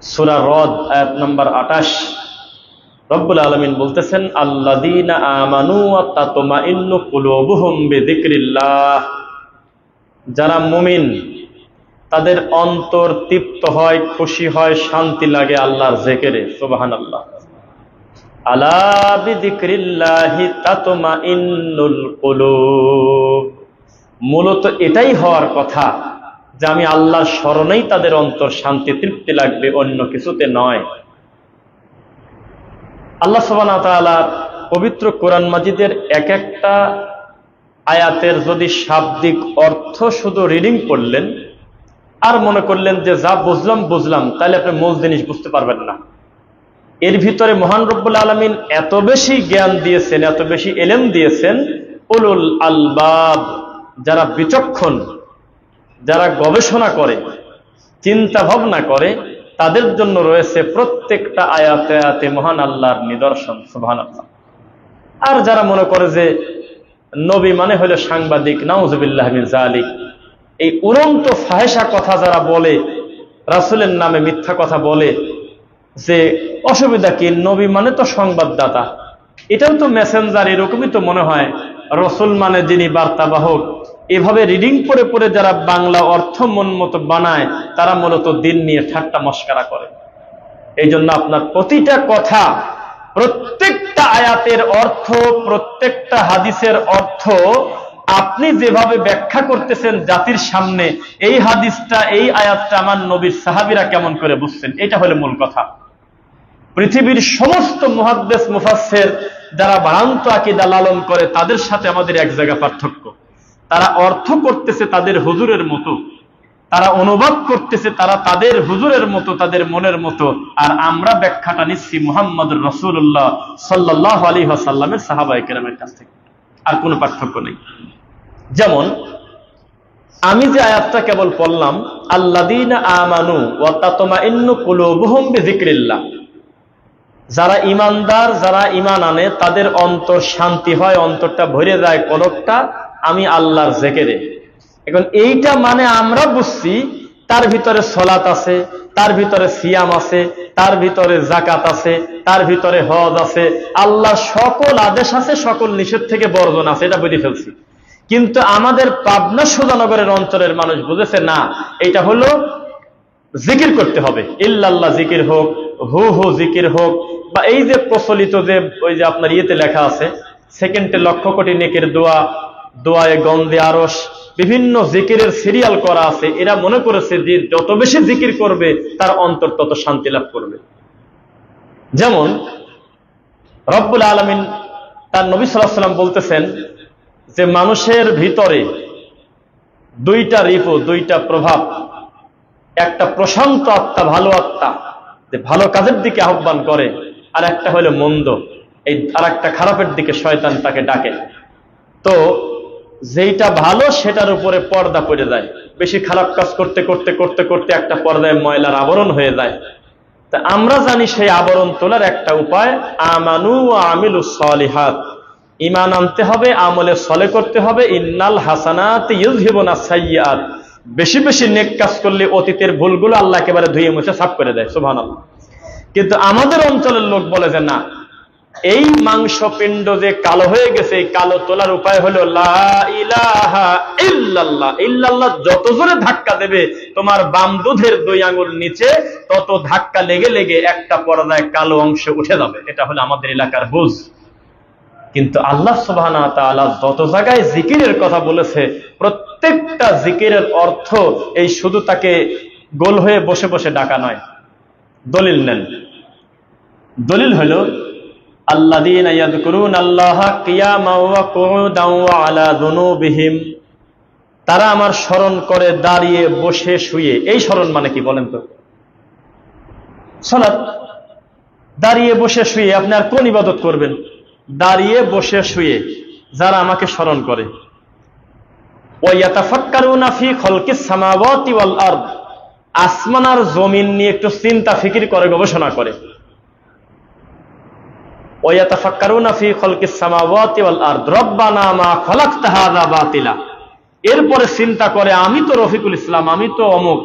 সূরা রদ আয়াত নম্বর 28 রব্বুল আলামিন বলতেছেন, আল্লাযীনা আমানু ওয়া তাতমাইন্নু কুলুবুহুম বিযিকরিল্লাহ। যারা মুমিন তাদের অন্তর তৃপ্ত হয়, খুশি হয়, শান্তি লাগে আল্লাহর জিকিরে। সুবহানাল্লাহ। আলা বিযিকরিল্লাহি তাতমাইন্নুল কুলুব। মূলত এটাই হওয়ার কথা যে আমি আল্লাহর স্মরণেই তাদের অন্তর শান্তি তৃপ্তি লাগবে, অন্য কিছুতে নয়। আল্লাহ সুবহানাহু ওয়া তাআলার পবিত্র কোরআন মাজিদের এক একটা আয়াতের যদি শাব্দিক অর্থ শুধু রিডিং করলেন আর মনে করলেন যে যা বুঝলাম, তাহলে আপনি মূল জিনিস বুঝতে পারবেন না। এর ভিতরে মহান রব্বুল আলামিন এত বেশি জ্ঞান দিয়েছেন, এত বেশি ইলম দিয়েছেন, উলুল আলবাব, যারা বিচক্ষণ, যারা গবেষণা করে, চিন্তা ভাবনা করে, তাদের জন্য রয়েছে প্রত্যেকটা আয়াতে আয়াতে মহান আল্লাহর নিদর্শন। সুবহানাল্লাহ। আর যারা মনে করে যে নবী মানে হলো সাংবাদিক, নাউযুবিল্লাহ মিন যালিক, এই উড়ন্ত ফাহেসা কথা যারা বলে, রাসূলের নামে মিথ্যা কথা বলে, যে অসুবিধা কি, নবী মানে তো সংবাদদাতা, এটাও তো মেসেঞ্জার, এরকমই তো মনে হয়, রসুল মানে যিনি বার্তাবাহক। এভাবে রিডিং পড়ে পড়ে যারা বাংলা অর্থ মন মতো বানায়, তারা মূলত দিন নিয়ে ঠাট্টা মস্করা করে। এই জন্য আপনার প্রতিটা কথা, প্রত্যেকটা আয়াতের অর্থ, প্রত্যেকটা হাদিসের অর্থ আপনি যেভাবে ব্যাখ্যা করতেছেন জাতির সামনে, এই হাদিসটা, এই আয়াতটা আমার নবীর সাহাবীরা কেমন করে বুঝছেন, এটা হলো মূল কথা। পৃথিবীর সমস্ত মুহাদ্দিস মুফাসসির যারা ভ্রান্ত আকীদা লালন করে, তাদের সাথে আমাদের এক জায়গা পার্থক্য। তারা অর্থ করতেছে তাদের হুজুরের মতো, তারা অনুবাদ করতেছে তারা তাদের হুজুরের মতো, তাদের মনের মতো, আর আমরা ব্যাখ্যাটা নিচ্ছি মুহাম্মদুর রাসূলুল্লাহ সাল্লাল্লাহু আলাইহি ওয়াসাল্লামের সাহাবায়ে কেরামের কাছ থেকে। আর কোনো পার্থক্য নেই। যেমন আমি যে আয়াতটা কেবল পড়লাম, আল্লাযীনা আমানু ওয়া তাতমাইন্নু কুলুবুহুম বিযিকরিল্লাহ, যারা ঈমানদার, যারা ঈমান আনে, তাদের অন্তর শান্তি হয়, অন্তরটা ভরে যায়, কলবটা আমি আল্লাহর জিকিরে। এখন এইটা মানে আমরা বুঝছি তার ভিতরে সালাত আছে, তার ভিতরে সিয়াম আছে, তার ভিতরে যাকাত আছে, তার ভিতরে হজ আছে, আল্লাহর সকল আদেশ আছে, সকল নিষেধ থেকে বর্জন আছে, এটা বুঝে ফেলছি। কিন্তু আমাদের পাবনা সুজানগরের অঞ্চলের মানুষ বুঝেছে না, এটা হলো জিকির করতে হবে, ইল্লাল্লাহ জিকির হোক, হু হু জিকির হোক, বা এই যে প্রচলিত যে ওই যে আপনার ইয়েতে লেখা আছে, সেকেন্ডে 1,00,000 কোটি নেকের দোয়া, দোয়ায়ে গন্ধে আরশ, বিভিন্ন জিকিরের সিরিয়াল করা আছে। এরা মনে করেছে যে যত বেশি জিকির করবে তার অন্তর তত শান্তি লাভ করবে। যেমন রব্বুল আলামিন তার নবী সাল্লাল্লাহু আলাইহি ওয়াসাল্লাম বলতেছেন যে মানুষের ভিতরে দুইটা রিপু, দুইটা প্রভাব, একটা প্রশান্ত আত্মা, ভালো আত্মা, যে ভালো কাজের দিকে আহ্বান করে, আর একটা হলো মন্দ, এই আর একটা খারাপের দিকে শয়তান তাকে ডাকে। তো যেইটা ভালো সেটার উপরে পর্দা পড়ে যায়, বেশি খারাপ কাজ করতে করতে করতে করতে একটা পর্দায় ময়লার আবরণ হয়ে যায়। তা আমরা জানি সেই আবরণ তোলার একটা উপায়, আমানু ওয়া আমিলুস সলিহাত, ঈমান আনতে হবে, আমলে সলে করতে হবে, ইন্নাল হাসানাতি ইউযহিবুনাস সাইয়্যাত, বেশি বেশি নেক কাজ করলে অতীতের ভুলগুলো আল্লাহ একেবারে ধুয়ে মুছে সাফ করে দেয়। সুবহানাল্লাহ। কিন্তু আমাদের অঞ্চলের লোক বলে যে না, এই মাংসপিণ্ড যে কালো হয়ে গেছে, এই কালো তোলার উপায় হলো লা ইলাহা ইল্লাল্লাহ। ইল্লাল্লাহ যত জোরে ধাক্কা দেবে তোমার বাম দুধের 2 আঙ্গুল নিচে, তত ধাক্কা লেগে লেগে একটা পর্দায় কালো অংশ উঠে যাবে। এটা হলো আমাদের এলাকার বুঝ। কিন্তু আল্লাহ সুবহানাহু ওয়া তাআলা যত জায়গায় জিকিরের কথা বলেছে, প্রত্যেকটা জিকিরের অর্থ এই শুধু তাকে গোল হয়ে বসে বসে ডাকা নয়। দলিল নেন। দলিল হলো আল্লাযীনা ইয়াযকুরুনাল্লাহা কিয়ামান ওয়া কুউদান ওয়া আলা যুনুবিহিম, তারা আমার স্মরণ করে দাঁড়িয়ে, বসে, শুয়ে। এই স্মরণ মানে কি বলেন তো? সালাত। দাঁড়িয়ে বসে শুয়ে আপনি আর কোন ইবাদত করবেন? দাঁড়িয়ে বসে শুয়ে যারা আমাকে স্মরণ করে। ওয়া ইয়াতাফাক্কারুনা ফি খালকিস সামাওয়াতি ওয়াল আরদ, আসমান আর জমিন নিয়ে একটু চিন্তা ফিকির করে, গবেষণা করে। ওয়া ইয়াতাফাক্কারুনা ফি খালকিস সামাওয়াতি ওয়াল আরদ রব্বানা মা খালাকতা হাযা বাতিলা, এরপরে চিন্তা করে আমি তো রফিকুল ইসলাম, আমি তো অমুক,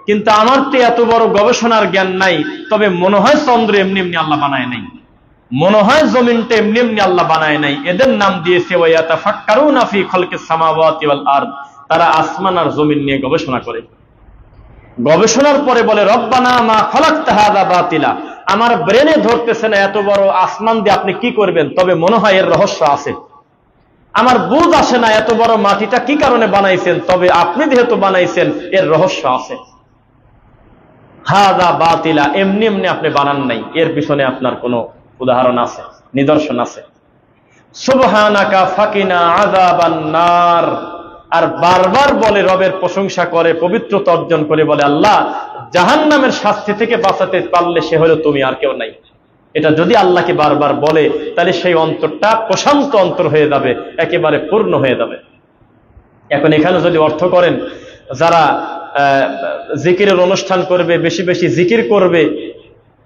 কিন্তু আমার তো এত বড় গবেষণার জ্ঞান নাই, তবে মনে হয় চন্দ্র এমনি এমনি আল্লাহ বানায় নাই, মনে হয় জমিনটা এমনি এমনি আল্লাহ বানায় নাই। এদের নাম দিয়েছে ওয়ায়াতাফাক্কারুনা ফি খালকিস সামাওয়াতি ওয়াল আরদ। তারা আসমান আর জমিন নিয়ে গবেষণা করে, গবেষণার পরে বলে রব্বানা মা খালাকতা হাযা বাতিলা। আমার ব্রেনে ধরতেছে না এত বড় আসমান দিয়ে আপনি কি করবেন, তবে মনে হয় এর রহস্য আছে। আমার বুঝ আসে না এত বড় মাটিটা কি কারণে বানাইছেন, তবে আপনি যেহেতু বানাইছেন এর রহস্য আছে। হাযা বাতিলা, এমনি এমনি আপনি বানান নাই, এর পিছনে আপনার কোনো উদাহরণ আছে, নিদর্শন আছে। সুবহানাকা ফাকিনা আযাবান নার। আর বারবার বলে, রবের প্রশংসা করে, পবিত্রতা অর্জন করে বলে, আল্লাহ জাহান্নামের শাস্তি থেকে বাঁচাতে পারলে সে হলো তুমি, আর কেউ নাই। এটা যদি আল্লাহকে বারবার বলে, তাহলে সেই অন্তরটা প্রশান্ত অন্তর হয়ে যাবে, একেবারে পূর্ণ হয়ে যাবে। এখন এখানে যদি অর্থ করেন যারা জিকিরের অনুষ্ঠান করবে, বেশি বেশি জিকির করবে,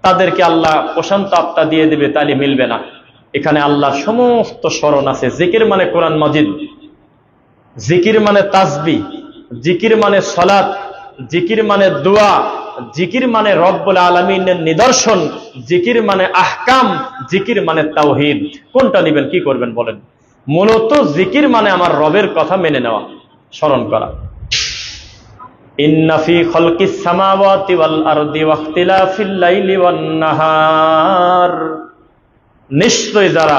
তাদেরকে আল্লাহ প্রশান্ত আত্মা দিয়ে দেবে, তাহলে মিলবে না। এখানে আল্লাহর সমস্ত স্মরণ আছে। জিকির মানে কোরআন মাজিদ, জিকির মানে তাসবিহ, জিকির মানে সালাত, জিকির মানে দোয়া, জিকির মানে রব্বুল আলামিনের নিদর্শন, জিকির মানে আহকাম, জিকির মানে তাওহীদ। কোনটা নেবেন, কি করবেন বলেন? মূলত জিকির মানে আমার রবের কথা মেনে নেওয়া, স্মরণ করা। ইন্না ফি খালকিস সামাওয়াতি ওয়াল আরদি ওয়া ইখতিলাফিল লাইলি ওয়ান নাহার। নিশ্চয় যারা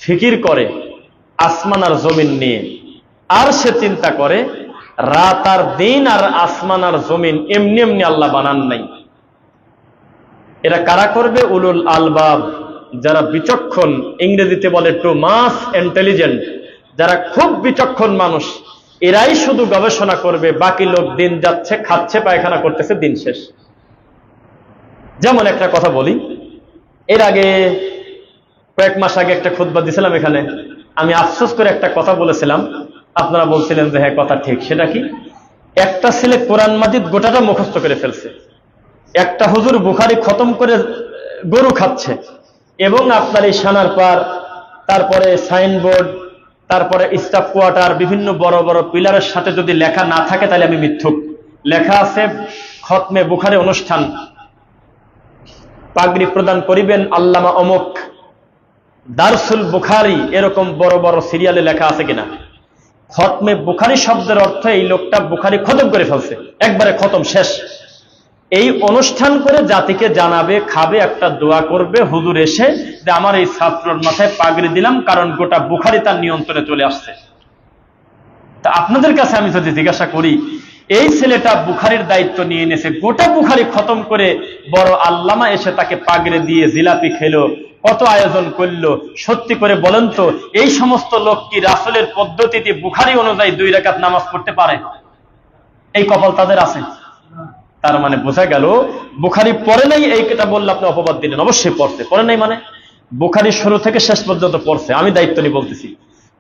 ফিকির করে আসমান আর জমিন নিয়ে, আর সে চিন্তা করে রাত আর দিন আর আসমান আর জমিন এমনি এমনি আল্লাহ বানান নাই, এরা কারা করবে? উলুল আলবাব, যারা বিচক্ষণ, ইংরেজিতে বলে টু মাস ইন্টেলিজেন্ট, যারা খুব বিচক্ষণ মানুষ, এরাই শুধু গবেষণা করবে। বাকি লোক দিন যাচ্ছে, খাচ্ছে, পায়খানা করতেছে, দিন শেষ। যেমন একটা কথা বলি, এর আগে কয়েক মাস আগে একটা খুতবা দিছিলাম এখানে, আমি আফসোস করে একটা কথা বলেছিলাম, আপনারা বলছিলেন যে হ্যাঁ কথা ঠিক। সেটা কি? একটা ছেলে কোরআন মাজিদ গোটাটা মুখস্থ করে ফেলছে, একটা হুজুর বুখারী খতম করে গরু খাচ্ছে, এবং আপনার এই সানার পার, তারপরে সাইনবোর্ড, তারপরে স্টাফ কোয়ার্টার, বিভিন্ন বড় বড় পিলারের সাথে যদি লেখা না থাকে তাহলে আমি মিথ্যুক। লেখা আছে খতমে বুখারী অনুষ্ঠান, পাগড়ি প্রদান করিবেন আল্লামা অমুক, দারসুল বুখারী, এরকম বড় বড় সিরিয়ালে লেখা আছে কিনা? খতমে বুখারী শব্দের অর্থ এই লোকটা বুখারী খতম করে ফেলছে, একবারে খতম, শেষ। এই অনুষ্ঠান করে জাতিকে জানাবে, খাবে, একটা দোয়া করবে, হুজুর এসে যে আমার এই ছাত্রর মাথায় পাগড়ি দিলাম, কারণ গোটা বুখারী তার নিয়ন্ত্রণে চলে আসছে। তা আপনাদের কাছে আমি যদি জিজ্ঞাসা করি, এই ছেলেটা বুখারীর দায়িত্ব নিয়ে নিয়েছে, গোটা বুখারী খতম করে, বড় আল্লামা এসে তাকে পাগড়ি দিয়ে জিলাপি খেলো, কত আয়োজন করলো, সত্যি করে বলেন তো এই সমস্ত লোক কি রাসূলের পদ্ধতিতে বুখারী অনুযায়ী 2 রাকাত নামাজ পড়তে পারে? এই কপাল তাদের আছে? তার মানে বোঝা গেল বুখারী পড়ে নাই, এইটা বললে আপনি অপবাদ দিলেন। অবশ্যই পড়ছে, পড়ে নাই মানে বুখারী শুরু থেকে শেষ পর্যন্ত পড়ছে, আমি দায়িত্ব নিয়ে বলতেছি।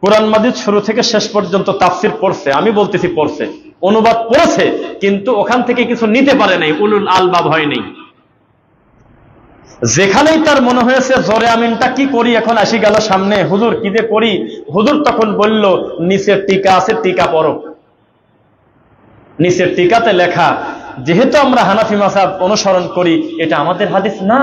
কোরআন মাজিদ শুরু থেকে শেষ পর্যন্ত তাফসীর পড়ছে, আমি বলতেছি পড়ছে। অনুবাদ পড়েছে, কিন্তু ওখান থেকে কিছু নিতে পারে নাই, উলুল আলবাব হয় নাই। যেখানেই তার মনে হয়েছে জোরে আমিনটা কি করি, এখন আসি গেল সামনে, হুজুর কি যে করি, হুজুর তখন বলল নিচের টিকা আছে, টিকা পড়ো। নিচের টিকাতে লেখা, যেহেতু আমরা হানাফি মাযহাব অনুসরণ করি, এটা আমাদের হাদিস না।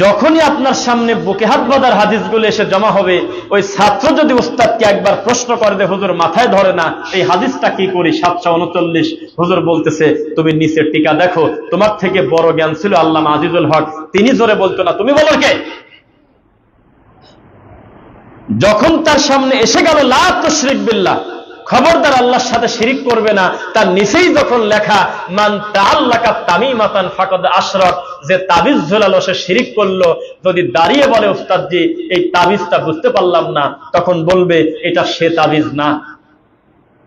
যখনই আপনার সামনে বুকে হাত বাঁধার হাদিসগুলো এসে জমা হবে, ওই ছাত্র যদি উস্তাদকে একবার প্রশ্ন করে দে, হুজুর মাথায় ধরে না, এই হাদিসটা কি করি? 739 হুজুর বলতেছে তুমি নিচের টিকা দেখো, তোমার থেকে বড় জ্ঞান ছিল আল্লামা আজিজুল হক, তিনি জোরে বলতো না, তুমি বলো কে? যখন তার সামনে এসে গেল লা তুশরিক বিল্লাহ, খবরদার আল্লাহর সাথে শিরিক করবে না, তার নিচেই যখন লেখা মান তাআল্লাকা তামিমাতান ফাকাদ আশরাক, যে তাবিজ ঝোলালো সে শিরিক করলো। যদি দাঁড়িয়ে বলে উস্তাদজি এই তাবিজটা বুঝতে পারলাম না, তখন বলবে এটা সে তাবিজ না,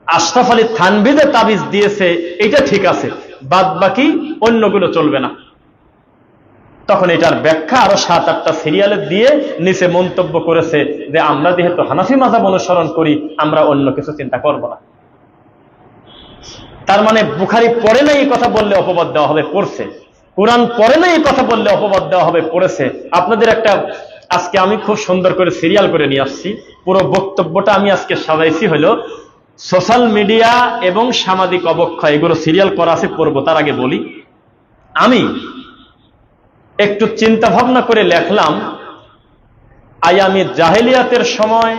আশরাফ আলী থানভী যে তাবিজ দিয়েছে এটা ঠিক আছে, বাদ বাকি অন্যগুলো চলবে না। তখন এটার ব্যাখ্যা আরো 7-8টা সিরিয়ালে দিয়ে নিচে মন্তব্য করেছে যে আমরা যেহেতু হানাফি মাযহাব অনুসরণ করি, আমরা অন্য কিছু চিন্তা করব না। তার মানে বুখারী পড়ে নাই এই কথা বললে অপবাদ দেওয়া হবে, পড়ছে। কোরআন পড়ে নাই এই কথা বললে অপবাদ দেওয়া হবে, পড়েছে। আপনাদের একটা আজকে আমি খুব সুন্দর করে সিরিয়াল করে নিয়ে আসছি, পুরো বক্তব্যটা আমি আজকে সাজাইছি হলো সোশ্যাল মিডিয়া এবং সামাজিক অবক্ষয় এগুলো সিরিয়াল করা আছে, পড়বো। তার আগে বলি, আমি একটু চিন্তা ভাবনা করে লেখলাম, আয়ামে জাহেলিয়াতের সময়,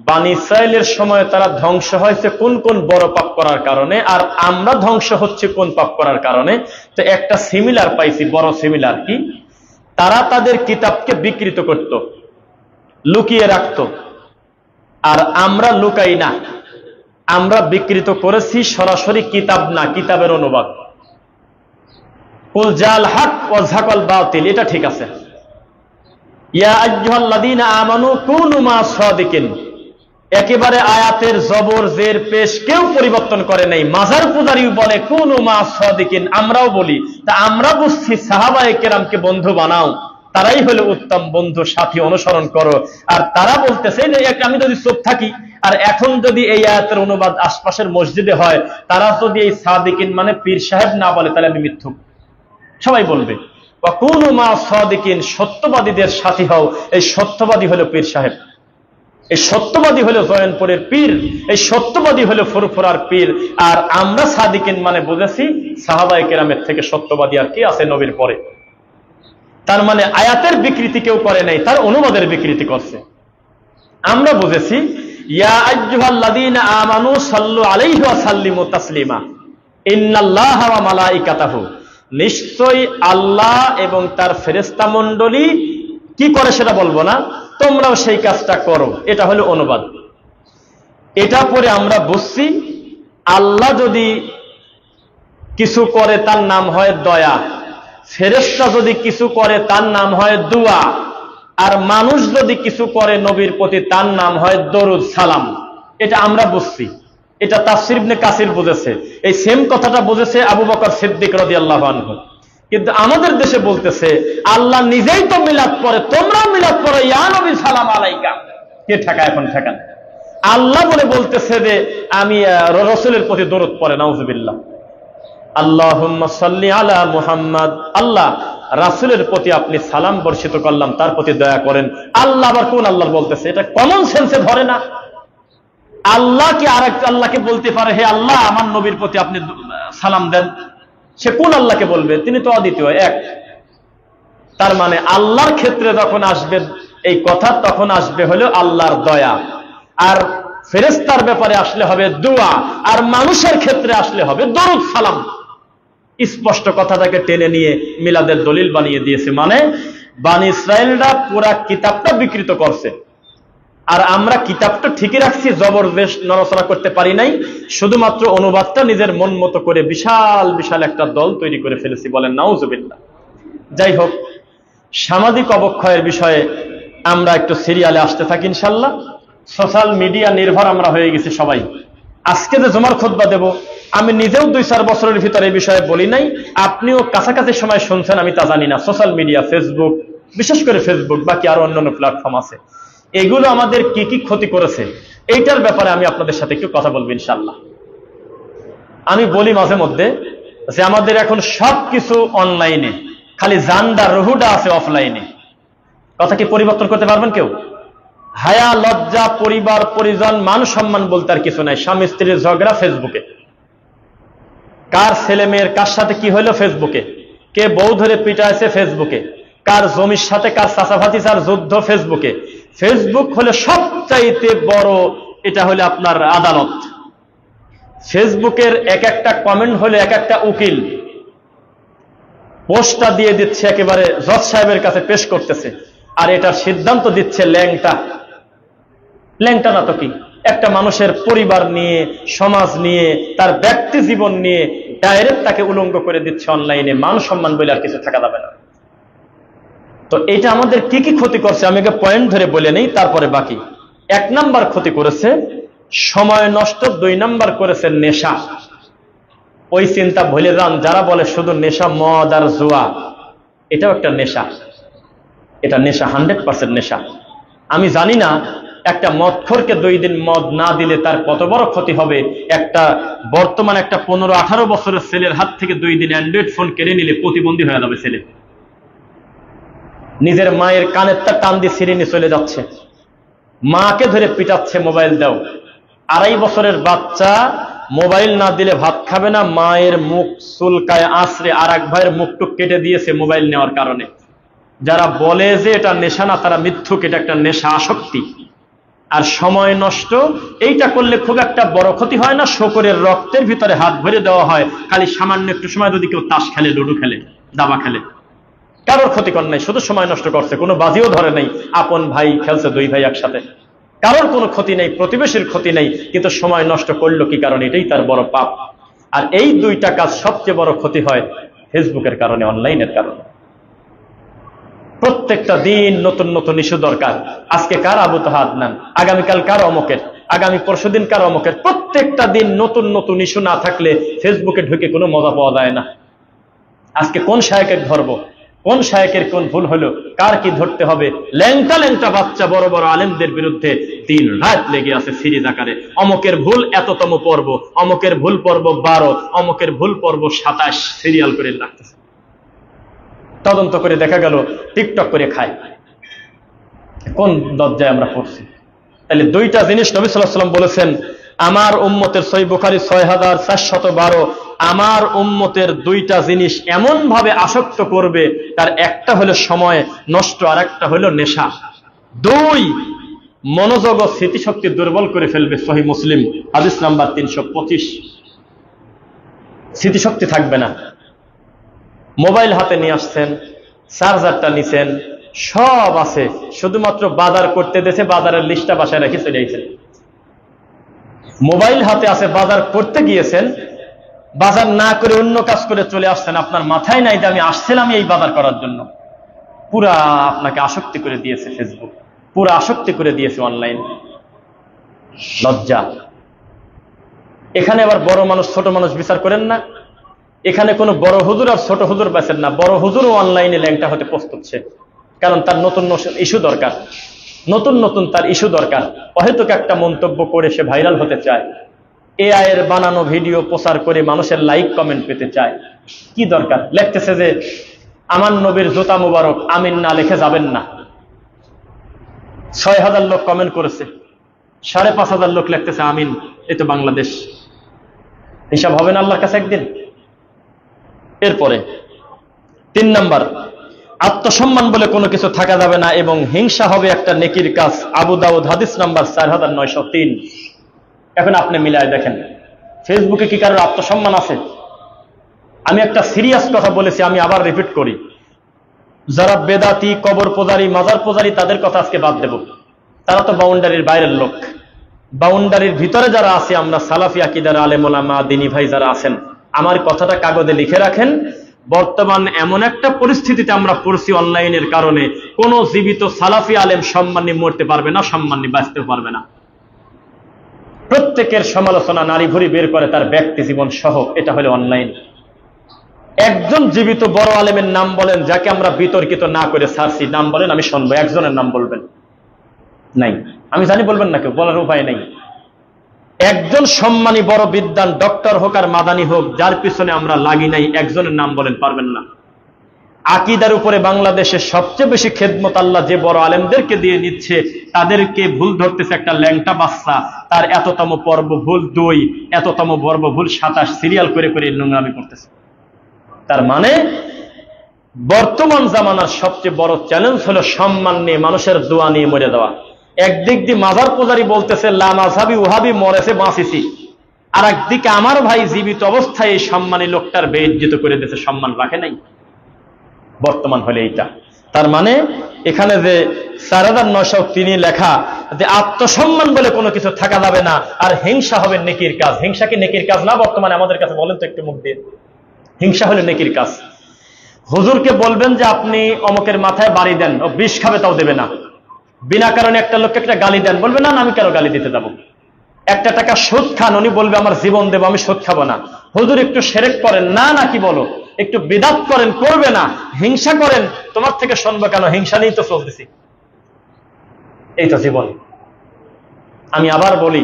বানি ইসরাইলের সময় তারা ধ্বংস হয়েছে কোন কোন বড় পাপ করার কারণে, আর আমরা ধ্বংস হচ্ছে কোন পাপ করার কারণে। তো একটা সিমিলার পাইছি, বড় সিমিলার। কি? তারা তাদের কিতাবকে বিকৃত করত, লুকিয়ে রাখত, আর আমরা লুকাই না, আমরা বিকৃত করেছি সরাসরি কিতাব না, কিতাবের অনুবাদ। কুল জাল হক ওয়া যাকাল বাতিল, এটা ঠিক আছে। ইয়া আইয়ুহাল্লাযীনা আমানু কুনু মা সাদিকিন, একেবারে আয়াতের জবর জের পেশ কেউ পরিবর্তন করে নাই। মাজার পূজারীও বলে কুনু মা সাদিকিন, আমরাও বলি। তা আমরা বুঝছি সাহাবায়ে কেরামকে বন্ধু বানাও, তারাই হলো উত্তম বন্ধু, সাথী, অনুসরণ করো। আর তারা বলতেছে যে আমি যদি চুপ থাকি, আর এখন যদি এই আয়াতের অনুবাদ আশপাশের মসজিদে হয়, তারা যদি এই সাদিকিন মানে পীর সাহেব না বলে, তাহলে আমি মিথ্যুক। সবাই বলবে ওয়া কুনু মা সাদিকিন, সত্যবাদীদের সাথী হও। এই সত্যবাদী হলো পীর সাহেব, এই সত্যবাদী হলো জয়নপুরের পীর, এই সত্যবাদী হলো ফুরফুরার পীর। আর আমরা সাদিকিন মানে বুঝেছি সাহাবায়ে কেরামের থেকে সত্যবাদী আর কি আছে নবীর পরে। তার মানে আয়াতের বিকৃতি কেউ করে নাই, তার অনুবাদের বিকৃতি করছে। আমরা বুঝেছি ইয়া আইয়ুহাল্লাযীনা আমানু সাল্লু আলাইহি ওয়া সাল্লিমু তাসলিমা, ইন্নাল্লাহা ওয়া মালাইকাতাহু, নিশ্চয়ই আল্লাহ এবং তার ফেরেশতা মণ্ডলী কি করে সেটা বলবো না, তোমরাও সেই কাজটা করো। এটা হলো অনুবাদ। এটা পরে আমরা বুঝছি আল্লাহ যদি কিছু করে তার নাম হয় দয়া, ফেরেশতা যদি কিছু করে তার নাম হয় দুয়া, আর মানুষ যদি কিছু করে নবীর প্রতি তার নাম হয় দরুদ সালাম। এটা আমরা বুঝছি, এটা তাফসীর ইবনে কাসির বুঝেছে। এই সেম কথাটা বুঝেছে আবু বকর সিদ্দিক রাদিয়াল্লাহু আনহু। কিন্তু আমাদের দেশে বলতেছে আল্লাহ নিজেই তো মিলাদ পড়ে, তোমরাও মিলাদ পড়ো, ইয়া নবী সালাম আলাইকা। কে ঠেকা? এখন ঠেকান। আল্লাহ বলে বলতেছে যে আমি রাসূলের প্রতি দরুদ পড়ে, নাউযুবিল্লাহ। আল্লাহুম্মা সাল্লি আলা মুহাম্মাদ, আল্লাহ রাসূলের প্রতি আপনি সালাম বর্ষিত করলাম, তার প্রতি দয়া করেন। আল্লাহ আবার কোন আল্লাহ বলতেছে? এটা কমন সেন্সে ধরে না। আল্লাহ কি আরেক আল্লাহকে বলতে পারে হে আল্লাহ আমার নবীর প্রতি আপনি সালাম দেন? সে কোন আল্লাহকে বলবে? তিনি তো অদ্বিতীয়, এক। তার মানে আল্লাহর ক্ষেত্রে যখন আসবে এই কথা, তখন আসবে হলো আল্লাহর দয়া, আর ফেরেশতার ব্যাপারে আসলে হবে দোয়া, আর মানুষের ক্ষেত্রে আসলে হবে দরুদ সালাম। স্পষ্ট কথাটাকে টেনে নিয়ে মিলাদের দলিল বানিয়ে দিয়েছে। মানে বানি ইসরায়েলরা পুরা কিতাবটা বিকৃত করছে, আর আমরা কিতাবটা ঠিকই রাখছি, জবরদস্ত নড়াচড়া করতে পারি নাই, শুধুমাত্র অনুবাদটা নিজের মন মতো করে বিশাল বিশাল একটা দল তৈরি করে ফেলেছি। বলেন নাউজুবিল্লাহ। যাই হোক, সামাজিক অবক্ষয়ের বিষয়ে আমরা একটু সিরিয়ালে আসতে থাকি ইনশাল্লাহ। সোশ্যাল মিডিয়া নির্ভর আমরা হয়ে গেছি সবাই। আজকে যে জুমার খুতবা দেব, আমি নিজেও 2-4 বছরের ভিতরে এই বিষয়ে বলি নাই, আপনিও কাছাকাছি সময় শুনছেন, আমি তা জানি না। সোশ্যাল মিডিয়া, ফেসবুক, বিশেষ করে ফেসবুক, বাকি আরো অন্যান্য প্ল্যাটফর্ম আছে, এগুলো আমাদের কি কি ক্ষতি করেছে এইটার ব্যাপারে আমি আপনাদের সাথে একটু কথা বলবো ইনশাল্লাহ। আমি বলি মাঝে মধ্যে যে আমাদের এখন সবকিছু অনলাইনে, খালি জানডা রহুডা আছে অফলাইনে। কথা কি পরিবর্তন করতে পারবেন কেউ? হায়া, লজ্জা, পরিবার, পরিজন, মান সম্মান বলতে আর কিছু নাই। স্বামী স্ত্রীর ঝগড়া ফেসবুকে, কার ছেলে মেয়ের কার সাথে কি হইলো ফেসবুকে, কে বউ ধরে পিটাইছে ফেসবুকে, কার জমির সাথে কার চাচা ভাতিজার যুদ্ধ ফেসবুকে। ফেসবুক হলো সবচাইতে বড়, এটা হলো আপনার আদালত। ফেসবুকের এক একটা কমেন্ট হলো এক একটা উকিল, পোস্টটা দিয়ে দিচ্ছে, একেবারে জজ সাহেবের কাছে পেশ করতেছে, আর এটার সিদ্ধান্ত দিচ্ছে ল্যাংটা। ল্যাংটা না তো কি, একটা মানুষের পরিবার নিয়ে, সমাজ নিয়ে, তার ব্যক্তি জীবন নিয়ে ডাইরেক্ট তাকে উলঙ্গ করে দিচ্ছে অনলাইনে। মান সম্মান বলে আর কিছু থাকা যাবে না। তো এটা আমাদের কি কি ক্ষতি করছে আমি আগে পয়েন্ট ধরে বলে নেই, তারপরে বাকি। 1 নাম্বার ক্ষতি করেছে সময় নষ্ট, 2 নাম্বার করেছে নেশা। ওই চিন্তা ভুলে যান যারা বলে শুধু নেশা মদ আর জুয়া, এটাও একটা নেশা। এটা নেশা, 100% নেশা। আমি জানি না একটা মদখোরকে 2 দিন মদ না দিলে তার কত বড় ক্ষতি হবে। একটা বর্তমান একটা 15-18 বছরের ছেলের হাত থেকে 2 দিন অ্যান্ড্রয়েড ফোন কেড়ে নিলে প্রতিবন্ধী হয়ে যাবে ছেলে। নিজের মায়ের কানের তার টান দিয়ে ছিঁড়ে নিয়ে চলে যাচ্ছে, মাকে ধরে পিটাচ্ছে মোবাইল দাও। 2.5 বছরের বাচ্চা মোবাইল না দিলে ভাত খাবে না, মায়ের মুখ চুলকায় আঁচড়ে আর এক ভাইয়ের মুখটুক কেটে দিয়েছে মোবাইল নেওয়ার কারণে। যারা বলে যে এটা নেশা না, তারা মিথ্যুক, এটা একটা নেশা, আসক্তি। আর সময় নষ্ট, এইটা করলে খুব একটা বড় ক্ষতি হয় না, শোকরের রক্তের ভিতরে হাত ভরে দেওয়া হয়। খালি সামান্য একটু সময় যদি কেউ তাস খেলে, লুডু খেলে, দাবা খেলে, কারোর ক্ষতিকর নাই, শুধু সময় নষ্ট করছে, কোনো বাজিও ধরে নাই, আপন ভাই খেলছে 2 ভাই একসাথে, কারোর কোনো ক্ষতি নেই, প্রতিবেশীর ক্ষতি নেই, কিন্তু সময় নষ্ট করলো কি কারণে? এটাই তার বড় পাপ। আর এই 2টা কাজ সবচেয়ে বড় ক্ষতি হয় ফেসবুকের কারণে, অনলাইনের কারণে। প্রত্যেকটা দিন নতুন নতুন ইস্যু দরকার। আজকে কার আবু তাহা আদনান, আগামীকাল কার অমকের, আগামী পরশুদিন কার অমকের। প্রত্যেকটা দিন নতুন নতুন ইস্যু না থাকলে ফেসবুকে ঢুকে কোনো মজা পাওয়া যায় না। আজকে কোন শায়েকের ধরবো, কোন শায়েকের কোন ভুল হলো, কার কি ধরতে হবে। ল্যাংটা ল্যাংটা বাচ্চা বড় বড় আলেমদের বিরুদ্ধে দিন রাত লেগে আছে সিরিজ আকারে। অমকের ভুল এততম পর্ব, অমকের ভুল পর্ব 12, অমকের ভুল পর্ব 27, সিরিয়াল করে রাখতেছে। তদন্ত করে দেখা গেল টিকটক করে খায়। কোন দরজায় আমরা পড়ছি? তাহলে 2টা জিনিস নবী সাল্লাল্লাহু আলাইহি ওয়াসাল্লাম বলেছেন, আমার উম্মতের, সহিহ বুখারী 6412, আমার উম্মতের 2টা জিনিস এমন ভাবে আসক্ত করবে, তার একটা হলো সময় নষ্ট, আর একটা হলো নেশা। 2, মনোযোগ ও স্মৃতিশক্তি দুর্বল করে ফেলবে। সহিহ মুসলিম হাদিস নাম্বার 325। স্মৃতিশক্তি থাকবে না। মোবাইল হাতে নিয়ে আসছেন, চার্জারটা নিছেন, সব আছে, শুধুমাত্র বাজার করতে দেশে বাজারের লিস্টটা বাসায় রেখে চলে গেছেন। মোবাইল হাতে আছে, বাজার করতে গিয়েছেন, বাজার না করে অন্য কাজ করে চলে আসছেন। আপনার মাথায় নাই যে আমি আসছিলাম এই বাজার করার জন্য। পুরা আপনাকে আসক্তি করে দিয়েছে ফেসবুক, পুরা আসক্তি করে দিয়েছে অনলাইন। লজ্জা। এখানে আবার বড় মানুষ ছোট মানুষ বিচার করেন না। এখানে কোনো বড় হুজুর আর ছোট হুজুর বেছেন না। বড় হুজুরও অনলাইনে ল্যাংটা হতে প্রস্তুত, কারণ তার নতুন ইস্যু দরকার, নতুন নতুন তার ইস্যু দরকার। অহেতুক একটা মন্তব্য করে সে ভাইরাল হতে চায়, এআই এর বানানো ভিডিও প্রচার করে মানুষের লাইক কমেন্ট পেতে চায়। কি দরকার? লিখতেছে যে আমার নবীর জুতা মুবারক, আমিন না লিখে যাবেন না। 6000 লোক কমেন্ট করেছে, 5500 লোক লিখতেছে আমিন। এই তো বাংলাদেশ। হিসাব হবে না আল্লাহর কাছে একদিন। এরপরে 3 নাম্বার, আত্মসম্মান বলে কোনো কিছু থাকা যাবে না এবং হিংসা হবে একটা নেকির কাজ। আবু দাউদ হাদিস নাম্বার 4903। এখন আপনি মিলায় দেখেন, ফেসবুকে কি কারোর আত্মসম্মান আছে? আমি একটা সিরিয়াস কথা বলেছি, আমি আবার রিপিট করি। যারা বেদাতি, কবর পূজারী, মাজার পূজারী, তাদের কথা আজকে বাদ দেব। তারা তো বাউন্ডারির বাইরের লোক। বাউন্ডারির ভিতরে যারা আছে, আমরা সালাফি আকীদার আলেম ওলামা, দ্বীনী ভাই যারা আছেন, আমার কথাটা কাগজে লিখে রাখেন। বর্তমান এমন একটা পরিস্থিতিতে আমরা পড়ছি অনলাইনের কারণে, কোন জীবিত সালাফি আলেম সম্মান নিয়ে মরতে পারবে না, সম্মান নিয়ে বাঁচতে পারবে না। প্রত্যেকের সমালোচনা নারী ভুরি বের করে তার ব্যক্তি জীবন সহ। এটা হলো অনলাইন। একজন জীবিত বড় আলেমের নাম বলেন, যাকে আমরা বিতর্কিত না করে ছাড়ছি, নাম বলেন, আমি শুনবো। একজনের নাম বলবেন? নাই। আমি জানি বলবেন না, কেউ বলার উপায় নেই। একজন সম্মানী বড় বিদ্বান, ডক্টর হোক আর মাদানি হোক, যার পিছনে আমরা লাগি নাই, একজনের নাম বলেন, পারবেন না। আকীদার উপরে বাংলাদেশে সবচেয়ে বেশি খেদমত আল্লাহ যে বড় আলেমদেরকে দিয়ে নিচ্ছে, তাদেরকে ভুল ধরতেছে একটা ল্যাংটা বাচ্চা। তার এততম পর্ব ভুল 2, এততম পর্ব ভুল 27, সিরিয়াল করে করে নোংরামি করতেছে। তার মানে বর্তমান জামানার সবচেয়ে বড় চ্যালেঞ্জ হলো সম্মান নিয়ে মানুষের দোয়া নিয়ে মরে দেওয়া। একদিক দিয়ে মাজার পূজারী বলতেছে লা মাযহাবি ওয়াহাবি মরেছে বাঁচিছি, আর একদিকে আমার ভাই জীবিত অবস্থায় এই সম্মানী লোকটার বেইজ্জত করে দিয়েছে, সম্মান রাখে নাই। বর্তমান হলে এইটা। তার মানে এখানে যে 4903 লেখা যে আত্মসম্মান বলে কোনো কিছু থাকা যাবে না, আর হিংসা হবে নেকির কাজ। হিংসা কি নেকির কাজ না বর্তমানে আমাদের কাছে? বলেন তো একটু মুখ দিয়ে। হিংসা হলো নেকির কাজ। হুজুরকে বলবেন যে আপনি অমকের মাথায় বাড়ি দেন, ও বিষ খাবে তাও দেবে না। বিনা কারণে একটা লোককে একটা গালি দেন, বলবে না আমি কেন গালি দিতে যাবো। একটা টাকা সুদ খান, উনি বলবে আমার জীবন দেবো, আমি সুদ খাবো না। হুজুর একটু শিরক করেন, না না কি বলো, একটু বিদআত করেন, করবে না। হিংসা করেন, তোমার থেকে শুনবো কেন, হিংসা নিয়েই তো চলতেছি। এই তো জীবন। আমি আবার বলি,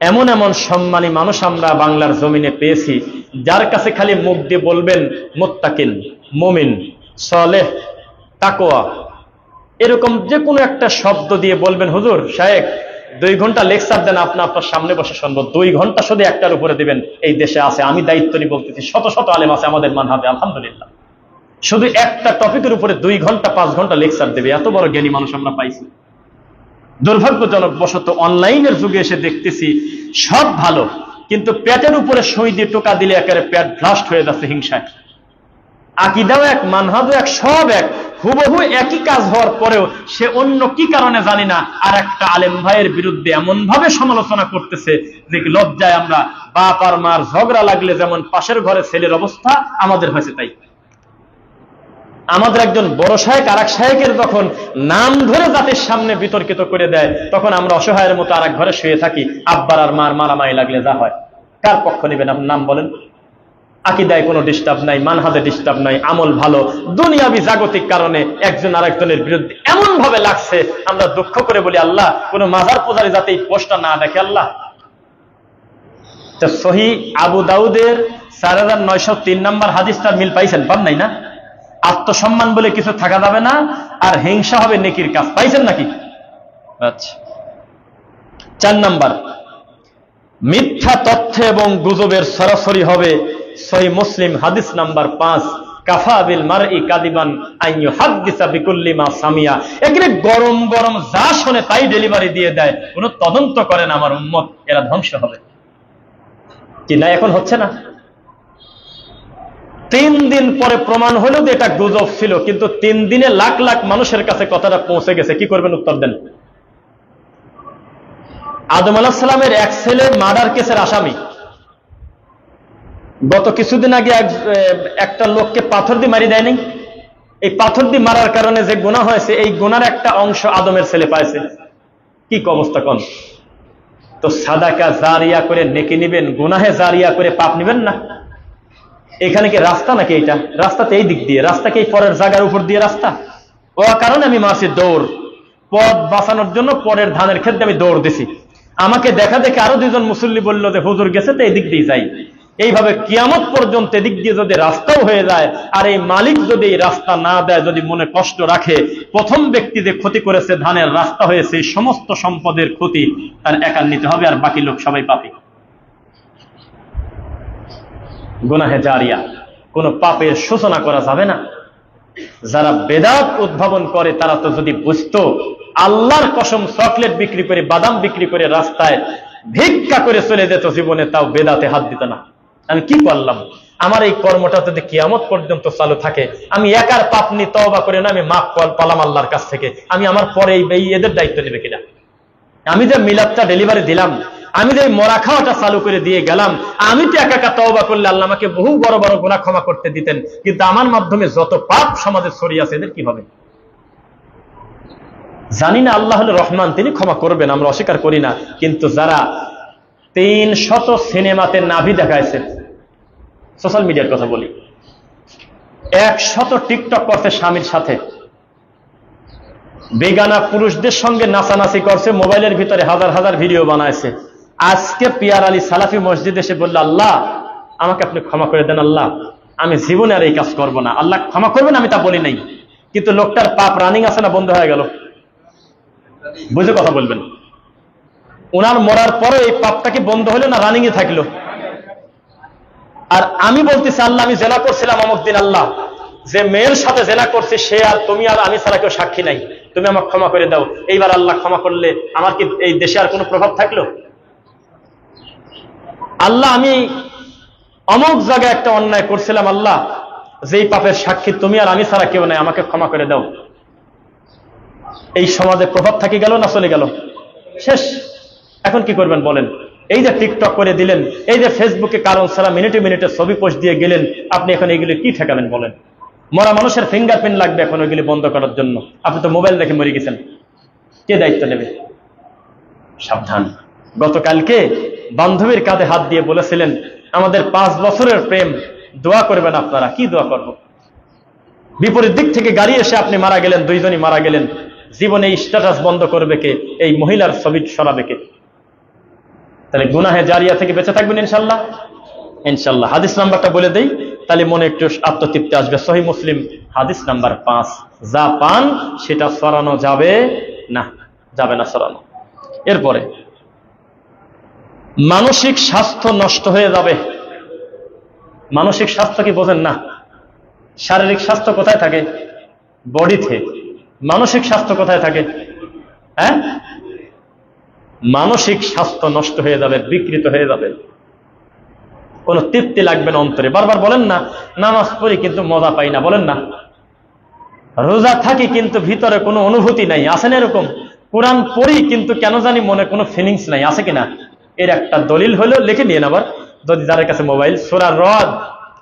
এমন এমন সম্মানী মানুষ আমরা বাংলার জমিনে পেয়েছি, যার কাছে খালি মুখ দিয়ে বলবেন মুত্তাকিন, মুমিন, সালেহ, তাকওয়া, এরকম যে কোনো একটা শব্দ দিয়ে বলবেন, হুজুর শায়েখ 2 ঘন্টা লেকচার দেন, আপনার সামনে বসে শুনবো। 2 ঘন্টা শুধু একটার উপরে দিবেন, এই দেশে আছে, আমি দায়িত্ব নিয়ে বলতেছি, শত শত আলেম আছে আমাদের মানহাজে, আলহামদুলিল্লাহ, শুধু একটা টপিকের উপরে 2 ঘন্টা 5 ঘন্টা লেকচার দেবে। এত বড় জ্ঞানী মানুষ আমরা পাইছি। দুর্ভাগ্যজনক বশত অনলাইনের যুগে এসে দেখতেছি সব ভালো, কিন্তু পেটের উপরে সই দিয়ে টোকা দিলে একেবারে পেট ব্লাস্ট হয়ে যাচ্ছে হিংসায়। আকীদাও এক, মানহাজও এক, সব এক, হুবহু একই কাজ হওয়ার পরেও সে অন্য কি কারণে জানি না আর একটা আলেম ভাইয়ের বিরুদ্ধে এমন ভাবে সমালোচনা করতেছে যে লজ্জায় আমরা বাপ আর মার ঝগড়া লাগলে যেমন পাশের ঘরে ছেলের অবস্থা আমাদের হয়েছে তাই। আমাদের একজন বড় শায়েখ আর এক শায়েখের যখন নাম ধরে জাতির সামনে বিতর্কিত করে দেয়, তখন আমরা অসহায়ের মতো আর এক ঘরে শুয়ে থাকি। আব্বার আর মার মারামারি লাগলে যা হয়, কার পক্ষ নেবেন আপনার? নাম বলেন। আকীদায় কোনো ডিস্টার্ব নাই, মানহাজে ডিস্টার্ব নাই, আমল ভালো, দুনিয়াবি জাগতিক কারণে একজন আরেকজনের বিরুদ্ধে এমন ভাবে লাগছে, আমরা দুঃখ করে বলি আল্লাহ কোন মাজার পূজারী যাতে এই পোস্টটা না দেখে আল্লাহ। তো সহিহ আবু দাউদের 4903 নম্বর হাদিসটার মিল পাইছেন? পান নাই না? আত্মসম্মান বলে কিছু থাকা যাবে না, আর হিংসা হবে নেকির কাজ, পাইছেন নাকি? আচ্ছা। 4 নাম্বার, মিথ্যা তথ্য এবং গুজবের সরাসরি হবে সহিহ মুসলিম হাদিস নাম্বার 5, কাফা বিল মারই কাদিবান আন ইউহাদ্দিসা বিকুল্লি মা সামিয়া। এখানে গরম গরম যা শুনে তাই ডেলিভারি দিয়ে দেয়, কোনো তদন্ত করেন আমার উম্মত, এরা ধ্বংস হবে কি না? এখন হচ্ছে না? 3 দিন পরে প্রমাণ হলো যে এটা গুজব ছিল, কিন্তু 3 দিনে লাখ লাখ মানুষের কাছে কথাটা পৌঁছে গেছে। কি করবেন? উত্তর দেন। আদম আলাইহিস সালামের এক ছেলে মার্ডার কেসের আসামি, গত কিছুদিন আগে একটা লোককে পাথর দিয়ে মারি দেয়নি? এই পাথর দিয়ে মারার কারণে যে গুনাহ হয়েছে, এই গুনার একটা অংশ আদমের ছেলে পাইছে। কি অবস্থা কোন? তো সাদাকা জারিয়া করে নেকি নিবেন, গুনাহে জারিয়া করে পাপ নিবেন না? এখানে কি রাস্তা নাকি? এটা রাস্তাতে এই দিক দিয়ে, রাস্তাকে এই পরের জায়গার উপর দিয়ে রাস্তা। ও কারণে আমি মাসি দৌড়, পথ বাঁচানোর জন্য পরের ধানের ক্ষেত্রে আমি দৌড় দিছি। আমাকে দেখা দেখে আরো 2জন মুসল্লি বললো যে হুজুর গেছে তো এই দিক দিয়ে যাই। এইভাবে কিয়ামত পর্যন্ত এদিক দিয়ে যদি রাস্তাও হয়ে যায়, আর এই মালিক যদি এই রাস্তা না দেয়, যদি মনে কষ্ট রাখে, প্রথম ব্যক্তি যে ক্ষতি করেছে ধানের রাস্তা হয়েছে, সমস্ত সম্পদের ক্ষতি তার একার নিতে হবে, আর বাকি লোক সবাই পাপী। গুনাহে জারিয়া, কোন পাপের সূচনা করা যাবে না। যারা বেদাত উদ্ভাবন করে তারা তো যদি বুঝতো, আল্লাহর কসম চকলেট বিক্রি করে, বাদাম বিক্রি করে রাস্তায় ভিক্ষা করে চলে যেত জীবনে, তাও বেদাতে হাত দিত না। আমি কি করলাম? আমার এই কর্মটা যদি কিয়ামত পর্যন্ত চালু থাকে, আমি একার পাপ নিয়ে তওবা করে না, আমি মাফ পালাম আল্লাহর কাছ থেকে, আমি আমার পরে এদের দায়িত্ব নেবে কিনা? আমি যে মিলাদটা ডেলিভারি দিলাম, আমি যে মরা খাওয়াটা চালু করে দিয়ে গেলাম, আমি তো একা একা তওবা করলে আল্লাহ আমাকে বহু বড় বড় গুনাহ ক্ষমা করতে দিতেন, কিন্তু আমার মাধ্যমে যত পাপ সমাজে ছড়িয়ে আছে, এদের কি হবে? জানি না, আল্লাহ হলো রহমান, তিনি ক্ষমা করবেন, আমরা অস্বীকার করি না। কিন্তু যারা 300 সিনেমাতে নাভি দেখাইছে, সোশ্যাল মিডিয়ার কথা বলি, 100 টিকটক করছে স্বামীর সাথে, বেগানা পুরুষদের সঙ্গে নাচানাচি করছে, মোবাইলের ভিতরে হাজার হাজার ভিডিও বানাইছে। আজকে পিয়ার আলী সালাফি মসজিদে এসে বলল, আল্লাহ আমাকে আপনি ক্ষমা করে দেন, আল্লাহ আমি জীবনে আর এই কাজ করবো না। আল্লাহ ক্ষমা করবেন আমি তা বলি নাই, কিন্তু লোকটার পাপ রানিং আছে না বন্ধ হয়ে গেল? বুঝে কথা বলবেন। ওনার মরার পরে এই পাপটা কি বন্ধ হলো না রানিং এ থাকলো? আর আমি বলতেছি, আল্লাহ আমি জেনা করছিলাম অমুক দিন, আল্লাহ যে মেয়ের সাথে জেনা করছি সে আর তুমি আর আমি ছাড়া কেউ সাক্ষী নাই, তুমি আমাকে ক্ষমা করে দাও। এইবার আল্লাহ ক্ষমা করলে আমার কি এই দেশে আর কোনো প্রভাব থাকলো? আল্লাহ আমি অমুক জায়গায় একটা অন্যায় করছিলাম, আল্লাহ যেই পাপের সাক্ষী তুমি আর আমি ছাড়া কেউ নাই, আমাকে ক্ষমা করে দাও। এই সমাজে প্রভাব থাকি গেল না চলে গেল? শেষ। এখন কি করবেন বলেন? এই যে টিকটক করে দিলেন, এই যে ফেসবুকে কারণ ছাড়া মিনিটে মিনিটে ছবি পোস্ট দিয়ে গেলেন, আপনি এখন এগুলি কি ঠেকাবেন বলেন? মরা মানুষের ফিঙ্গারপ্রিন্ট লাগবে এখন ওইগুলি বন্ধ করার জন্য। আপনি তো মোবাইল দেখে মরে গেছেন, কে দায়িত্ব নেবে? সাবধান। গতকালকে বান্ধবীর কাঁধে হাত দিয়ে বলেছিলেন, আমাদের 5 বছরের প্রেম, দোয়া করবেন আপনারা। কি দোয়া করব? বিপরীত দিক থেকে গাড়ি এসে আপনি মারা গেলেন, 2 জনই মারা গেলেন। জীবনে এই স্ট্যাটাস বন্ধ করবে কে? এই মহিলার ছবি সরাবে কে? তাহলে গুনাহে জারিয়া থেকে বেঁচে থাকবেন ইনশাল্লাহ। ইনশাল্লাহ হাদিস নাম্বারটা বলে দেই, তাহলে মনে একটু আত্মতৃপ্তি আসবে। সহিহ মুসলিম হাদিস নাম্বার 5, যা পান সেটা সরানো যাবে না, যাবে না সরানো। এরপরে মানসিক স্বাস্থ্য নষ্ট হয়ে যাবে। মানসিক স্বাস্থ্য কি বোঝেন না? শারীরিক স্বাস্থ্য কোথায় থাকে? বডিতে। মানসিক স্বাস্থ্য কোথায় থাকে? হ্যাঁ, মানসিক স্বাস্থ্য নষ্ট হয়ে যাবে, বিকৃত হয়ে যাবে, কোনো তৃপ্তি লাগবে না অন্তরে। বারবার বলেন না, নামাজ পড়ি কিন্তু মজা পাই না, বলেন না। রোজা থাকি কিন্তু ভিতরে কোনো অনুভূতি নাই, আছে না এরকম? কোরআন পড়ি কিন্তু কেন জানি মনে কোনো ফিলিংস নাই, আছে কিনা? এর একটা দলিল হলো, লিখে নিয়ে আবার যদি যাদের কাছে মোবাইল, সূরা রদ